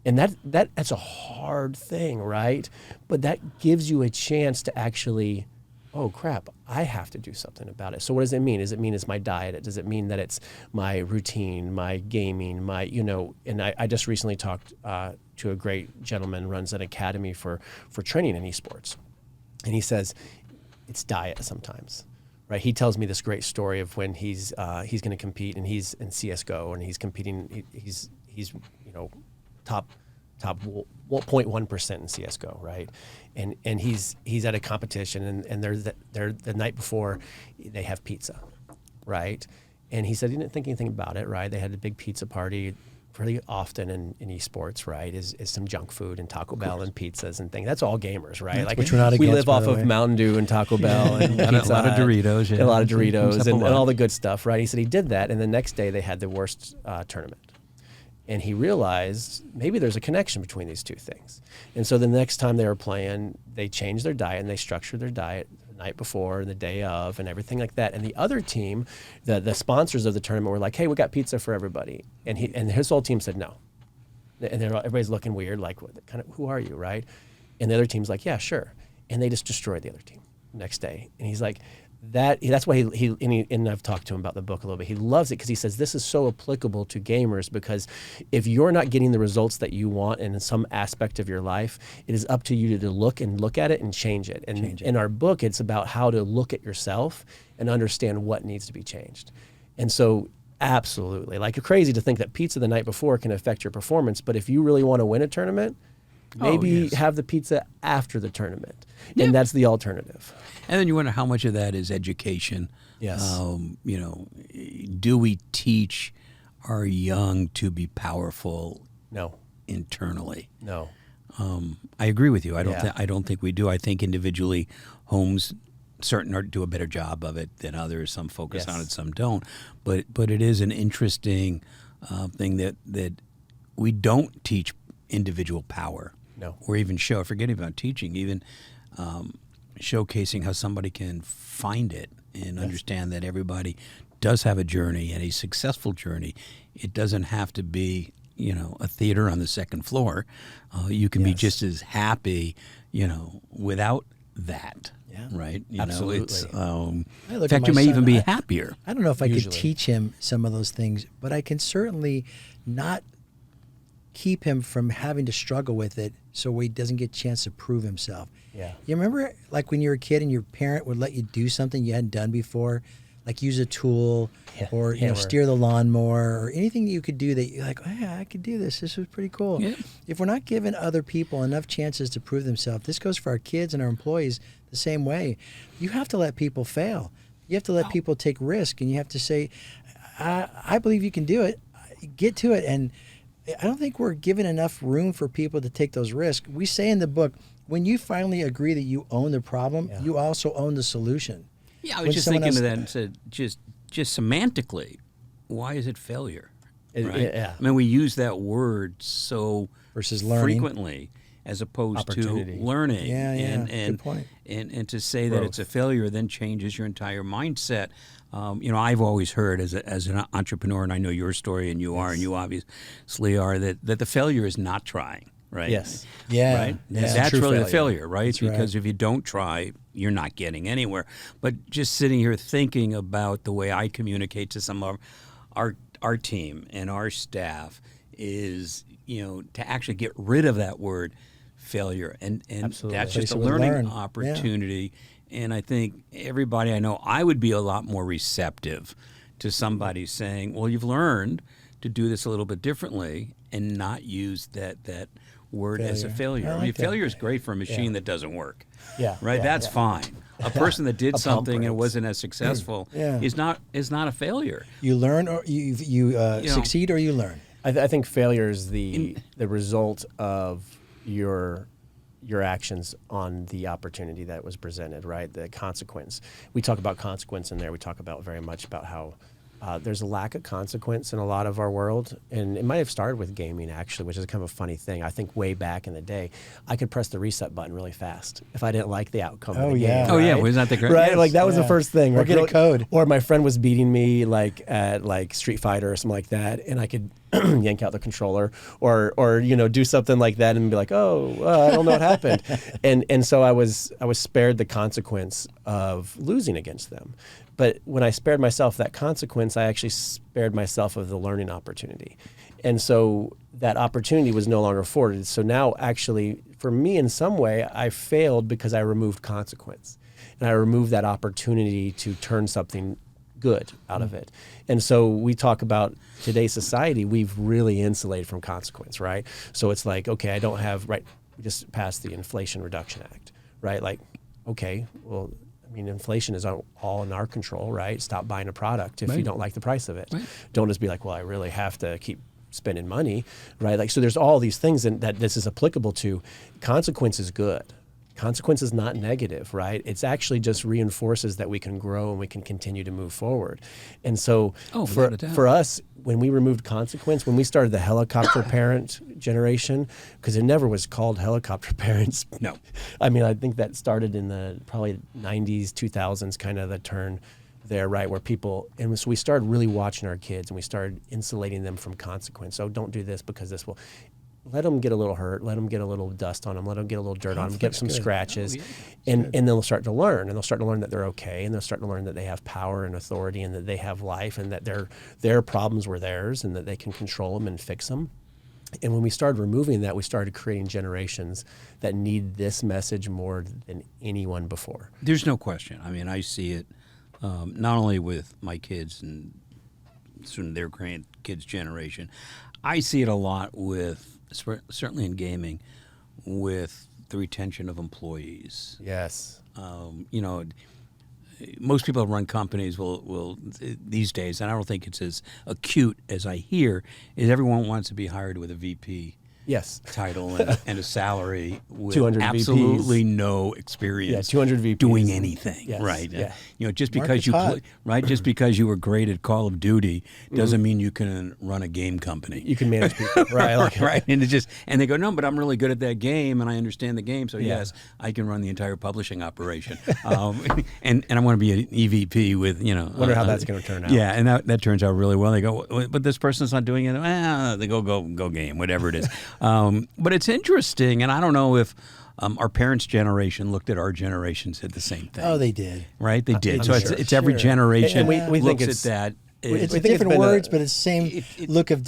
And that's a hard thing, right? But that gives you a chance to actually, oh crap, I have to do something about it. So what does it mean? Does it mean it's my diet? Does it mean that it's my routine, my gaming, and I just recently talked to a great gentleman who runs an academy for training in esports. And he says, it's diet sometimes. Right, he tells me this great story of when he's going to compete, and he's in CS:GO, and he's competing. He's top 0.1% in CS:GO, right? And he's at a competition, and they're the night before they have pizza, right? And he said he didn't think anything about it, right? They had a big pizza party pretty often in esports, right? Is some junk food and Taco Bell and pizzas and things. That's all gamers, right? Like Which we're not we against, live by off the of way. Mountain Dew and Taco Bell and A Pizza lot of Hut, Doritos, yeah. and a lot of Comes Doritos up and a lot. all the good stuff, right? He said he did that, and the next day they had the worst tournament. And he realized maybe there's a connection between these two things. And so the next time they were playing, they changed their diet and they structured their diet the night before and the day of and everything like that. And the other team, the sponsors of the tournament were like, hey, we got pizza for everybody. And his whole team said no. And everybody's looking weird, like, what kind of, who are you, right? And the other team's like, yeah, sure. And they just destroyed the other team next day. And he's like, that's why and I've talked to him about the book a little bit. He loves it because he says this is so applicable to gamers, because if you're not getting the results that you want in some aspect of your life, it is up to you to look at it and change it. And in our book, it's about how to look at yourself and understand what needs to be changed. And so absolutely, like, you're crazy to think that pizza the night before can affect your performance, but if you really want to win a tournament, maybe have the pizza after the tournament. Yeah. And that's the alternative. And then you wonder how much of that is education. Yes. You know, do we teach our young to be powerful No. internally? No. I agree with you. I don't. Yeah. I don't think we do. I think individually, homes do a better job of it than others. Some focus on Yes. it, some don't. But it is an interesting thing that we don't teach individual power. No. Or even forgetting about teaching, even showcasing how somebody can find it and understand that everybody does have a journey and a successful journey. It doesn't have to be, a theater on the second floor. You can be just as happy, without that. Yeah. Right? Absolutely. It's, I look in at fact, my you may son, even be happier. I don't know if I Usually. could teach him some of those things, but I can certainly not keep him from having to struggle with it so he doesn't get a chance to prove himself. Yeah. You remember, like, when you were a kid and your parent would let you do something you hadn't done before, like use a tool or hammer. steer the lawnmower or anything that you could do that you're like, oh, yeah, I could do this. This was pretty cool. Yeah. If we're not giving other people enough chances to prove themselves, this goes for our kids and our employees the same way. You have to let people fail. You have to let people take risk, and you have to say, I believe you can do it. Get to it. And I don't think we're given enough room for people to take those risks. We say in the book, when you finally agree that you own the problem, you also own the solution. Yeah, I When was just someone thinking of else- that and said, just semantically, why is it failure? Right? Yeah. I mean, we use that word so Versus learning. frequently as opposed to Opportunity. learning. Yeah, yeah. And Good point. And to say that it's a failure then changes your entire mindset. I've always heard as an entrepreneur, and I know your story, and you are, and you obviously are, that the failure is not trying. Right. Yes. Yeah. Right. Yeah. That's True really the failure. failure, right? That's right. Because if you don't try, you're not getting anywhere. But just sitting here thinking about the way I communicate to some of our team and our staff is, to actually get rid of that word failure, and Absolutely. that's Replace just a it with learning learn. Yeah. opportunity. And I think everybody I know, I would be a lot more receptive to somebody saying, well, you've learned to do this a little bit differently and not use that word as a failure. I I like mean, that. failure is great for a machine that doesn't work. Yeah. Right? Yeah. That's fine. A person that did pump something and breaks. wasn't as successful Yeah. is not a failure. You learn or you succeed or you learn. I think failure is the result of your actions on the opportunity that was presented, right? The consequence. We talk about consequence in there. We talk about very much about how there's a lack of consequence in a lot of our world. And it might have started with gaming, actually, which is kind of a funny thing. I think way back in the day, I could press the reset button really fast if I didn't like the outcome of Oh, the yeah. game. Oh, yeah. right? Wasn't that the great? Right, Yes. like that was the Yeah. first thing. Or get a code. Or my friend was beating me at Street Fighter or something like that, and I could yank out the controller or do something like that and be like, oh, I don't know what happened, and so I was spared the consequence of losing against them. But when I spared myself that consequence, I actually spared myself of the learning opportunity, and so that opportunity was no longer afforded. So now, actually, for me, in some way, I failed because I removed consequence, and I removed that opportunity to turn something good out of it. And so we talk about today's society, we've really insulated from consequence, right? So it's like, okay, we just passed the Inflation Reduction Act, right? Like, okay, well, I mean, inflation is all in our control, right? Stop buying a product if you Right. don't like the price of it. Right. Don't just be like, well, I really have to keep spending money, right? Like, so there's all these things that this is applicable to. Consequence is good. Consequence is not negative, right? It's actually just reinforces that we can grow and we can continue to move forward. And so without a doubt. for us, when we removed consequence, when we started the helicopter parent generation, because it never was called helicopter parents. No. I mean, I think that started in the probably 90s, 2000s, kind of the turn there, right, where people, and so we started really watching our kids and we started insulating them from consequence. So don't do this because this will, let them get a little hurt, let them get a little dust on them, let them get a little dirt on them, get some scratches, and they'll start to learn, and they'll start to learn that they're okay, and they'll start to learn that they have power and authority, and that they have life, and that their problems were theirs, and that they can control them and fix them. And when we started removing that, we started creating generations that need this message more than anyone before. There's no question. I mean, I see it not only with my kids and soon their grandkids' generation. I see it a lot with, certainly in gaming, with the retention of employees. Yes. You know, most people that run companies will these days, and I don't think it's as acute as I hear, is everyone wants to be hired with a VP Yes. title and a salary with 200 absolutely no experience 200 VPs. doing anything, Yes, right? yeah. You know, just Market's because hot. just because you were great at Call of Duty doesn't mean you can run a game company. You can manage people, right? Like, Right, and they go, no, but I'm really good at that game, and I understand the game, so yes, I can run the entire publishing operation, and I want to be an EVP with, you know. Wonder how that's going to turn out. Yeah, and that turns out really well. They go, but this person's not doing it. They go game, whatever it is. But it's interesting, and I don't know if our parents' generation looked at our generation and said the same thing. Oh, they did. Right, they did. I'm so sure. it's every Sure. generation And we think looks it's- at that. It's we think different it's been words, a- but it's the same look of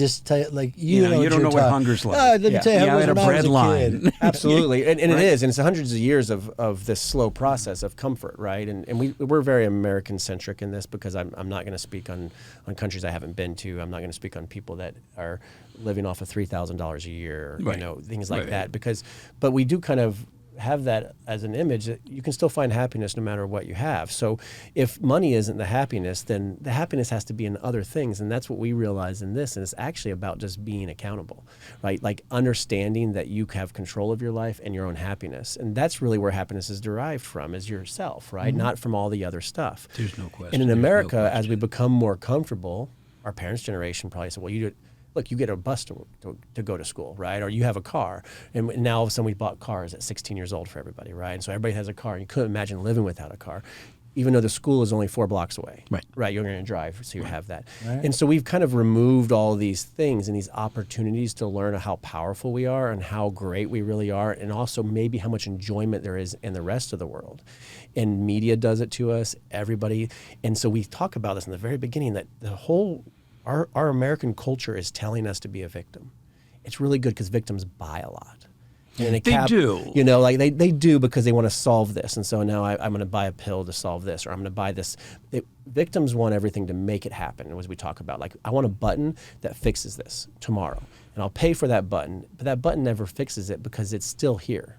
like You know, you don't know what hunger's like. Let me Yeah. tell you how Yeah, it was I had when a I was bread a kid. line. Absolutely, and Right? it is, and it's hundreds of years of this slow process of comfort, right? And we're very American centric in this, because I'm not going to speak on countries I haven't been to. I'm not going to speak on people that are living off of $3,000 a year, Right. you know, things like Right. that. But we do kind of have that as an image that you can still find happiness no matter what you have. So if money isn't the happiness, then the happiness has to be in other things. And that's what we realize in this. And it's actually about just being accountable, right? Like understanding that you have control of your life and your own happiness. And that's really where happiness is derived from, is yourself, right? Not from all the other stuff. There's no question. And in There's no America, as we question. become more comfortable, our parents' generation probably said, well, look, you get a bus to go to school, right? Or you have a car. And now all of a sudden we bought cars at 16 years old for everybody, right? And so everybody has a car. And you couldn't imagine living without a car, even though the school is only 4 blocks away. Right. Right, you're going to drive, so you have that. Right. And so we've kind of removed all these things and these opportunities to learn how powerful we are and how great we really are, and also maybe how much enjoyment there is in the rest of the world. And media does it to us, everybody. And so we talk about this in the very beginning, that the whole our American culture is telling us to be a victim. It's really good because victims buy a lot. And They do. You know, like they do because they want to solve this. And so now I'm going to buy a pill to solve this, or I'm going to buy this. Victims want everything to make it happen, as we talk about. Like, I want a button that fixes this tomorrow, and I'll pay for that button. But that button never fixes it because it's still here.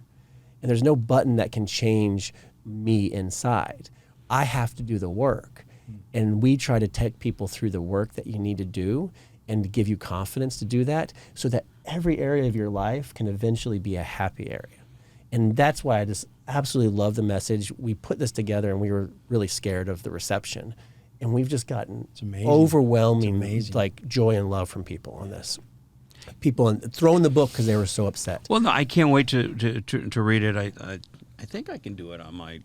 And there's no button that can change me inside. I have to do the work. And we try to take people through the work that you need to do and to give you confidence to do that, so that every area of your life can eventually be a happy area. And that's why I just absolutely love the message. We put this together and we were really scared of the reception. And we've just gotten amazing. overwhelming It's amazing. like joy and love from people on this. People throwing the book because they were so upset. Well, no, I can't wait to read it. I think I can do it on my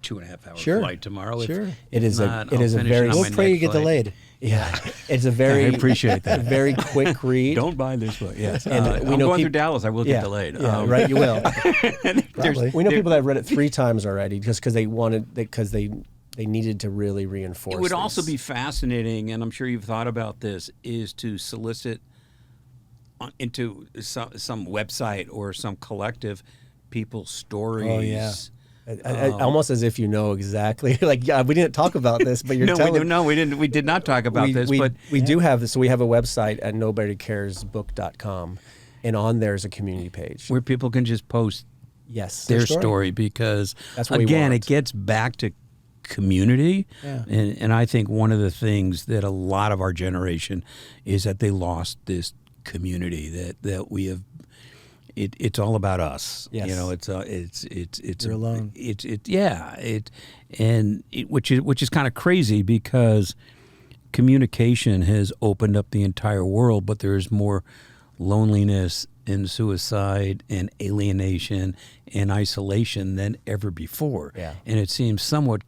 2.5 hour Sure. flight tomorrow. If Sure. It is not, it I'll is a finish very it on We'll my pray you next get flight. delayed. Yeah, it's a very I appreciate that. very quick read. Don't buy this book. Yes, And we I'm know going peop- through Dallas. I will get delayed. Yeah, right. You will. Probably. We know people that have read it 3 times already, just because they needed to really reinforce. It would also this. be fascinating, and I'm sure you've thought about this, is to solicit into some website or some collective people's stories. Oh, yeah. Almost as if you know exactly. Like, yeah, we didn't talk about this, but you're telling. we didn't. We did not talk about this, but we do have this. So we have a website at nobodycaresbook.com, and on there's a community page. where people can just post Yes. their story. story, because That's what we again, want. it gets back to community. Yeah. And I think one of the things that a lot of our generation is that they lost this community that we have. It's all about us. Yes. You know, it's You're alone. Which is kind of crazy, because communication has opened up the entire world, but there's more loneliness and suicide and alienation and isolation than ever before. Yeah. And it seems somewhat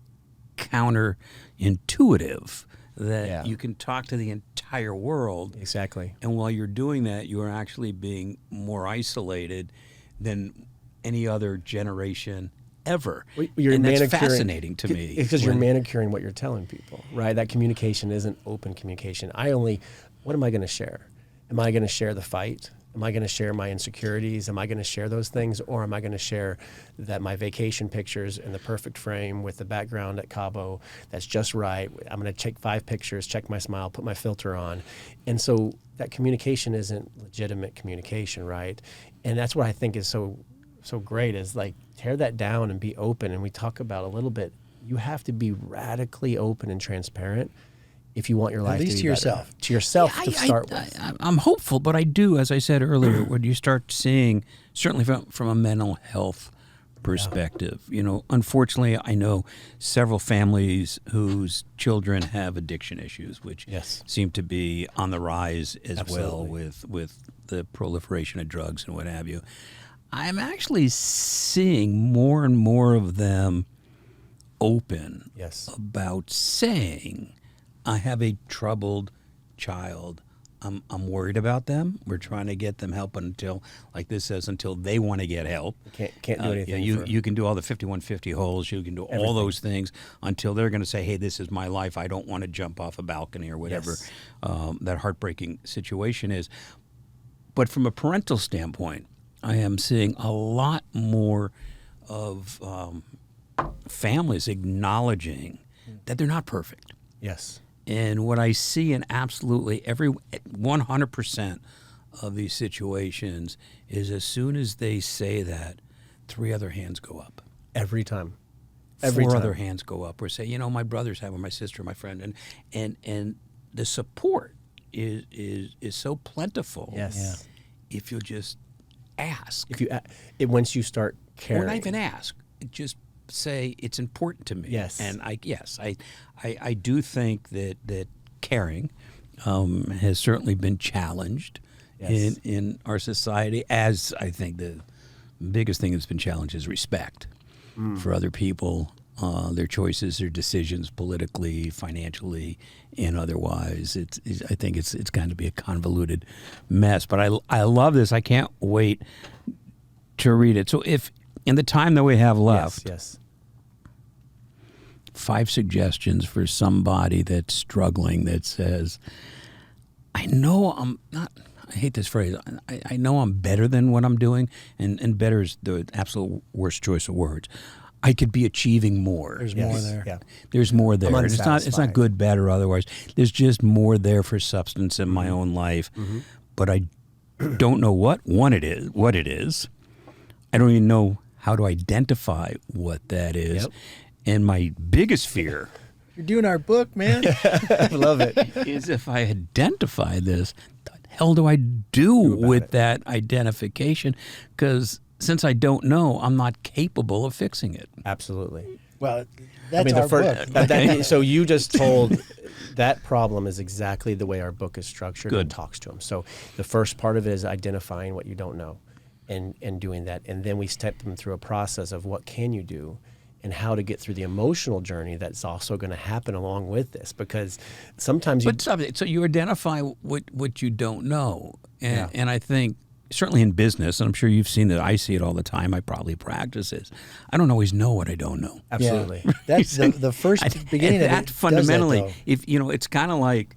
counterintuitive that Yeah. you can talk to the entire world, Exactly. and while you're doing that, you are actually being more isolated than any other generation ever. You're and that's manicuring- fascinating to me. Because you're when- manicuring what you're telling people, right? That communication isn't open communication. What am I going to share? Am I going to share the fight? Am I going to share my insecurities? Am I going to share those things? Or am I going to share that my vacation pictures in the perfect frame with the background at Cabo that's just right? I'm going to take 5 pictures, check my smile, put my filter on. And so that communication isn't legitimate communication, right? And that's what I think is so great, is like, tear that down and be open. And we talk about a little bit, you have to be radically open and transparent if you want your life least to be to better. yourself. To yourself to start with. I'm hopeful, but I do, as I said earlier, when you start seeing, certainly from a mental health perspective, you know, unfortunately, I know several families whose children have addiction issues, which Yes. seem to be on the rise as well Absolutely. with the proliferation of drugs and what have you. I'm actually seeing more and more of them open Yes. about saying, I have a troubled child. I'm worried about them. We're trying to get them help until, like this says, until they want to get help. Can't do anything. You can do all the 5150 holes. You can do all those things until they're going to say, hey, this is my life. I don't want to jump off a balcony or whatever that heartbreaking situation is. But from a parental standpoint, I am seeing a lot more of families acknowledging that they're not perfect. Yes. And what I see in absolutely every 100% of these situations is, as soon as they say that, 3 other hands go up. Every time. 4 other hands go up, or say, you know, my brother's having, my sister, my friend, and the support is so plentiful. Yes. If you'll just ask. If you once you start caring. Or not even ask, just say it's important to me. Yes. And I do think that caring has certainly been challenged Yes. in our society, as I think the biggest thing that's been challenged is respect for other people, their choices, their decisions politically, financially, and otherwise. I think it's going to be a convoluted mess. But I love this. I can't wait to read it. So if in the time that we have left, Yes. 5 suggestions for somebody that's struggling, that says, I know I'm not, I hate this phrase, I know I'm better than what I'm doing, and better is the absolute worst choice of words. I could be achieving more. There's more there. Yeah. There's more there. I'm And it's not unsatisfied. good, bad, or otherwise. There's just more there for substance in my own life. But I don't know what it is. I don't even know how to identify what that is. Yep. And my biggest fear You're doing our book, man. I love it. is, if I identify this, the hell do I do with that identification? Because since I don't know, I'm not capable of fixing it. Absolutely. Well, that's our book. So you just told that problem is exactly the way our book is structured and Good. talks to them. So the first part of it is identifying what you don't know and doing that. And then we step them through a process of what can you do and how to get through the emotional journey that's also going to happen along with this. Because sometimes you... But so you identify what you don't know. Yeah. And I think, certainly in business, and I'm sure you've seen that, I see it all the time, I probably practice this, I don't always know what I don't know. Absolutely. Yeah. That's the first beginning of that it. fundamentally, does that, if you know, it's kind of like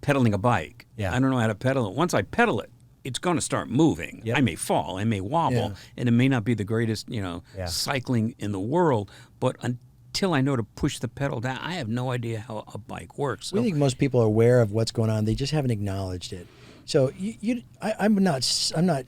pedaling a bike. Yeah. I don't know how to pedal it. Once I pedal it, it's going to start moving. Yep. I may fall, I may wobble, Yeah. and it may not be the greatest, Yeah. cycling in the world, but until I know to push the pedal down, I have no idea how a bike works. So we think most people are aware of what's going on. They just haven't acknowledged it. So I'm not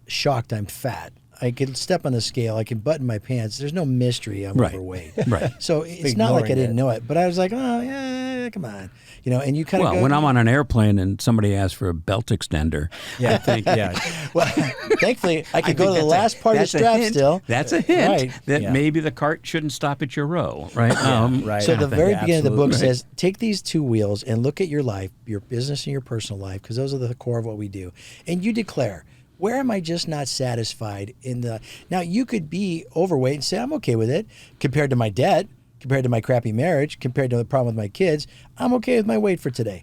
shocked I'm fat. I can step on the scale. I can button my pants. There's no mystery. I'm Right. overweight. Right. So it's not like I Ignoring didn't it. know it, but I was like, oh yeah, come on, and you kind of Well, when I'm on an airplane and somebody asks for a belt extender, Yeah, I think, yeah. well, thankfully I could go to the think last part of the that's a strap hint. still. That's a hint Right. that Yeah. maybe the cart shouldn't stop at your row, right? right. So the very beginning of the book absolutely. says, take these two wheels and look at your life, your business and your personal life, because those are the core of what we do. And you declare, where am I just not satisfied now you could be overweight and say, I'm okay with it compared to my debt, compared to my crappy marriage, compared to the problem with my kids. I'm okay with my weight for today.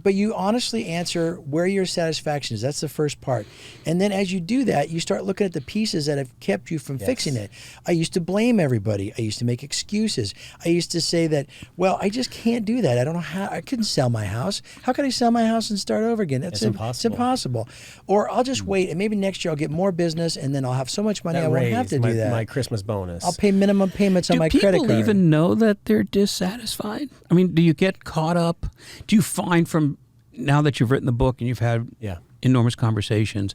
But you honestly answer where your satisfaction is. That's the first part. And then as you do that, you start looking at the pieces that have kept you from fixing it. I used to blame everybody. I used to make excuses. I used to say that, well, I just can't do that. I don't know how. I couldn't sell my house. How could I sell my house and start over again? It's impossible. It's impossible. Or I'll just wait, and maybe next year I'll get more business, and then I'll have so much money I won't have to do that. My Christmas bonus. I'll pay minimum payments on Do my credit people card. even know that they're dissatisfied? I mean, do you get caught up? Do you find from now that you've written the book and you've had enormous conversations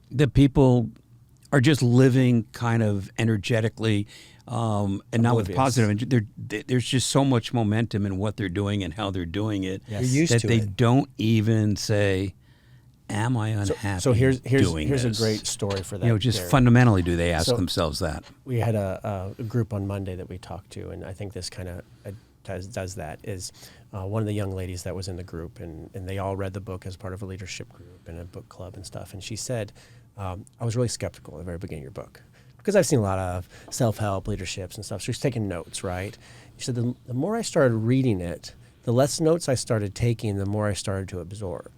that people are just living kind of energetically and not with positive? There's just so much momentum in what they're doing and how they're doing it You're used that to they it. don't even say, am I unhappy So here's doing a this? great story for that. Just Derek. fundamentally, do they ask So- themselves that? We had a group on Monday that we talked to, and I think this kind of does that, is one of the young ladies that was in the group, and they all read the book as part of a leadership group and a book club and stuff. And she said, I was really skeptical at the very beginning of your book because I've seen a lot of self-help leaderships and stuff. So she's taking notes, right? She said, the more I started reading it, the less notes I started taking, the more I started to absorb.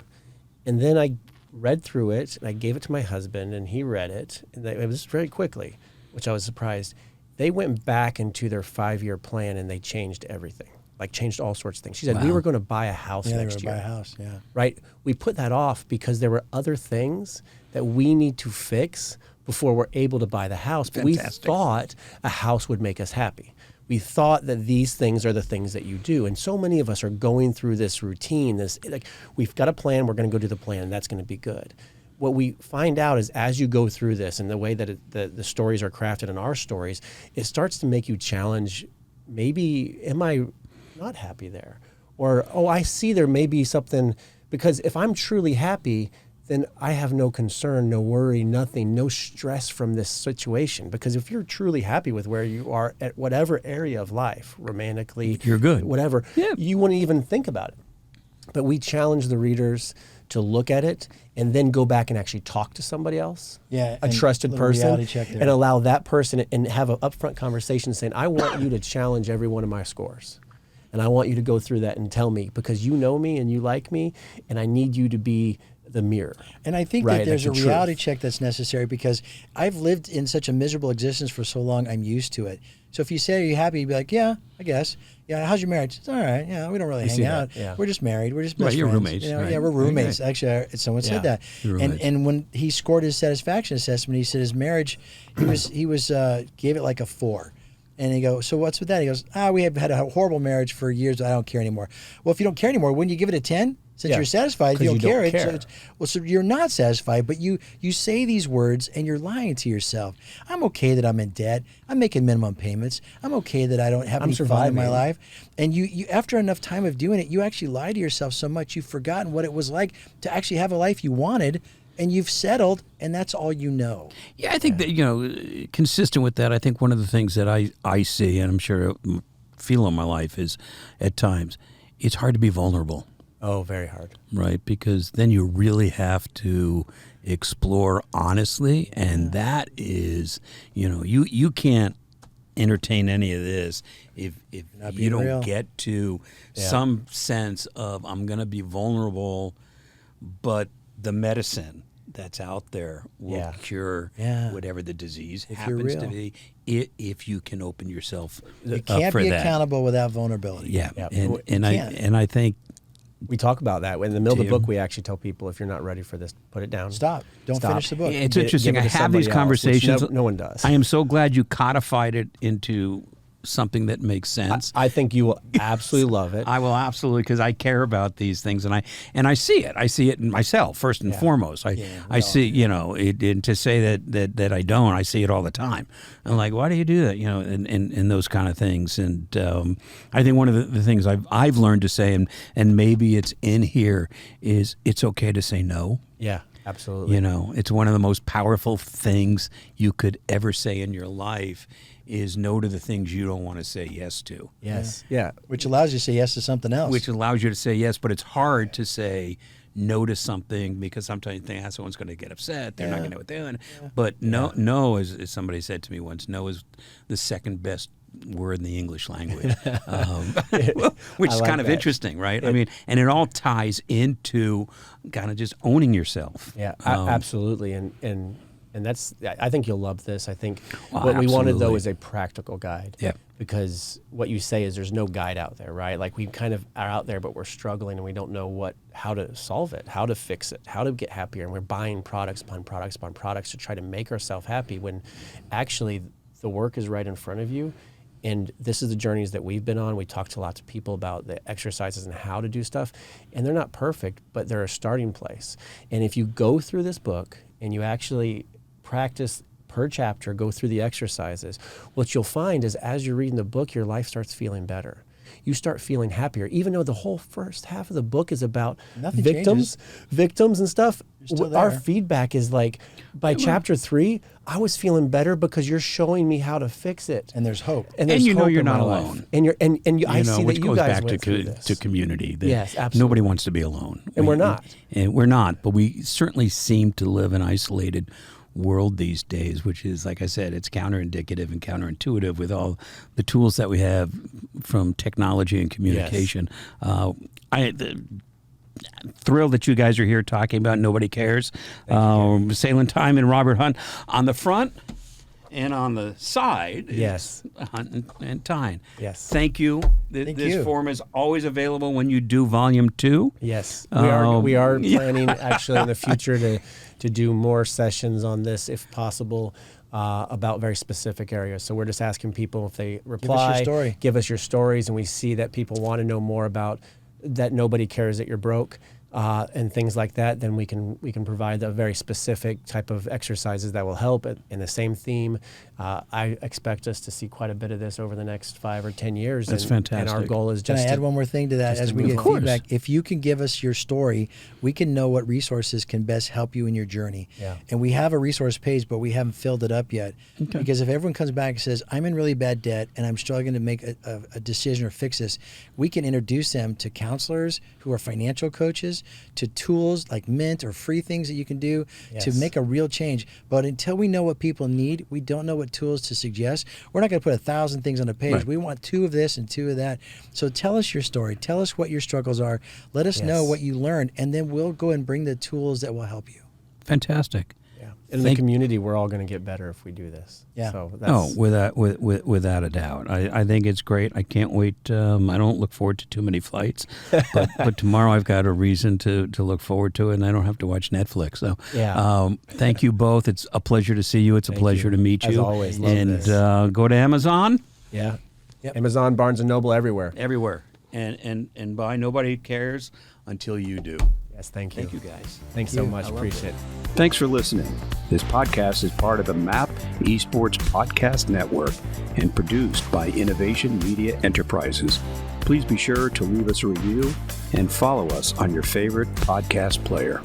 And then I read through it, and I gave it to my husband, and he read it, and it was very quickly, which I was surprised. They went back into their 5-year plan, and they changed everything, like changed all sorts of things. She said, we were going to buy a house next year. Buy a house, yeah. Right? We put that off because there were other things that we need to fix before we're able to buy the house. But we thought a house would make us happy. We thought that these things are the things that you do. And so many of us are going through this routine, like we've got a plan, we're going to go do the plan, and that's going to be good. What we find out is as you go through this and the way that the stories are crafted in our stories, it starts to make you challenge, maybe am I not happy there? Or, I see there may be something, because if I'm truly happy, then I have no concern, no worry, nothing, no stress from this situation. Because if you're truly happy with where you are at whatever area of life, romantically, You're good. whatever, you wouldn't even think about it. But we challenge the readers to look at it and then go back and actually talk to somebody else, a and trusted little person, reality check there. and allow that person and have an upfront conversation saying, I want you to challenge every one of my scores. And I want you to go through that and tell me, because you know me and you like me, and I need you to be the mirror. And I think that there's a reality check that's necessary, because I've lived in such a miserable existence for so long, I'm used to it. So if you say, are you happy? You'd be like, yeah, I guess. Yeah, how's your marriage? It's all right. Yeah, we don't really hang out. Yeah. We're just married. We're just best You're friends. roommates, Yeah, right. we're roommates. Okay. Actually, someone said that. You're roommates. And when he scored his satisfaction assessment, he said his marriage, he was gave it like a 4. And he goes, so what's with that? He goes, we have had a horrible marriage for years, but I don't care anymore. Well, if you don't care anymore, wouldn't you give it a 10? Since you're satisfied, if you don't care. So you're not satisfied, but you say these words and you're lying to yourself. I'm okay that I'm in debt. I'm making minimum payments. I'm okay that I don't have any fun in my life. And you after enough time of doing it, you actually lie to yourself so much you've forgotten what it was like to actually have a life you wanted, and you've settled, and that's all you know. Yeah, I think that, consistent with that, I think one of the things that I see, and I'm sure I feel in my life, is at times it's hard to be vulnerable. Oh, very hard. Right, because then you really have to explore honestly, and that is, you can't entertain any of this if you don't real. get to some sense of, I'm going to be vulnerable, but the medicine that's out there will cure whatever the disease happens to be, if you can open yourself You can't for be that. accountable without vulnerability. Yeah, You and I think We talk about that. In the middle of the book, we actually tell people, if you're not ready for this, put it down. Stop. Don't finish the book. it's Give interesting. it to I have these somebody else, which conversations. no one does. I am so glad you codified it into something that makes sense. I think you will absolutely love it. I will absolutely, because I care about these things, and I see it. I see it in myself first and foremost. I see, you know, and to say that I don't, I see it all the time. I'm like, why do you do that? You know, and those kind of things. And I think one of the things I've learned to say, and maybe it's in here, is it's okay to say no. Yeah, absolutely. You know, it's one of the most powerful things you could ever say in your life. Is no to the things you don't want to say yes to. Yes. Yeah. Which allows you to say yes to something else. Which allows you to say yes, but it's hard to say no to something because sometimes you think someone's going to get upset. They're not going to know what they're doing. Yeah. But no, as somebody said to me once, no is the second best word in the English language, which is kind of interesting, right? I mean, and it all ties into kind of just owning yourself. Yeah, absolutely. And that's, I think you'll love this. I think what we wanted, though, is a practical guide. Yeah. Because what you say is there's no guide out there, right? Like we kind of are out there, but we're struggling and we don't know how to solve it, how to fix it, how to get happier. And we're buying products upon products upon products to try to make ourselves happy when actually the work is right in front of you. And this is the journeys that we've been on. We talk to lots of people about the exercises and how to do stuff. And they're not perfect, but they're a starting place. And if you go through this book and you actually practice per chapter, go through the exercises, what you'll find is as you're reading the book, your life starts feeling better. You start feeling happier, even though the whole first half of the book is about victims and stuff. Our feedback is like, by chapter 3, I was feeling better because you're showing me how to fix it. And there's hope. And there's you know hope you're in not my alone. life. And I see that you guys back went through this. to community. Yes, absolutely. Nobody wants to be alone. And we're not. And we're not, but we certainly seem to live an isolated world these days, which is, like I said, it's counterindicative and counterintuitive with all the tools that we have from technology and communication. Yes. Thrilled that you guys are here talking about Nobody Cares. Salem Thyne and Robert Hunt on the front and on the side. Yes. Hunt and Thyne. Yes. Thank you. This forum is always available when you do volume 2. Yes. We are planning actually in the future to do more sessions on this if possible. About very specific areas. So we're just asking people if they reply, give us your stories, and we see that people want to know more about that nobody cares that you're broke. And things like that, then we can provide a very specific type of exercises that will help in the same theme. I expect us to see quite a bit of this over the next 5 or 10 years. That's fantastic. And our goal is just Can I add one more thing to that as we get feedback? If you can give us your story, we can know what resources can best help you in your journey. Yeah. And we have a resource page, but we haven't filled it up yet. Okay. Because if everyone comes back and says, I'm in really bad debt and I'm struggling to make a decision or fix this, we can introduce them to counselors who are financial coaches, to tools like Mint or free things that you can do to make a real change. But until we know what people need, we don't know what tools to suggest. We're not going to put 1,000 things on a page. Right. We want 2 of this and 2 of that. So tell us your story. Tell us what your struggles are. Let us know what you learned, and then we'll go and bring the tools that will help you. Fantastic. In the community, we're all going to get better if we do this. Yeah. So that's without a doubt. I think it's great. I can't wait. I don't look forward to too many flights, but tomorrow I've got a reason to look forward to it, and I don't have to watch Netflix. So thank you both. It's a pleasure to see you. It's a pleasure to meet you. As always, love this. Go to Amazon. Yeah. Yep. Amazon, Barnes & Noble, everywhere. Everywhere. And buy Nobody Cares until you do. Yes, thank you. Thank you, guys. Thanks so much. Appreciate it. Thanks for listening. This podcast is part of the MAP Esports Podcast Network and produced by Innovation Media Enterprises. Please be sure to leave us a review and follow us on your favorite podcast player.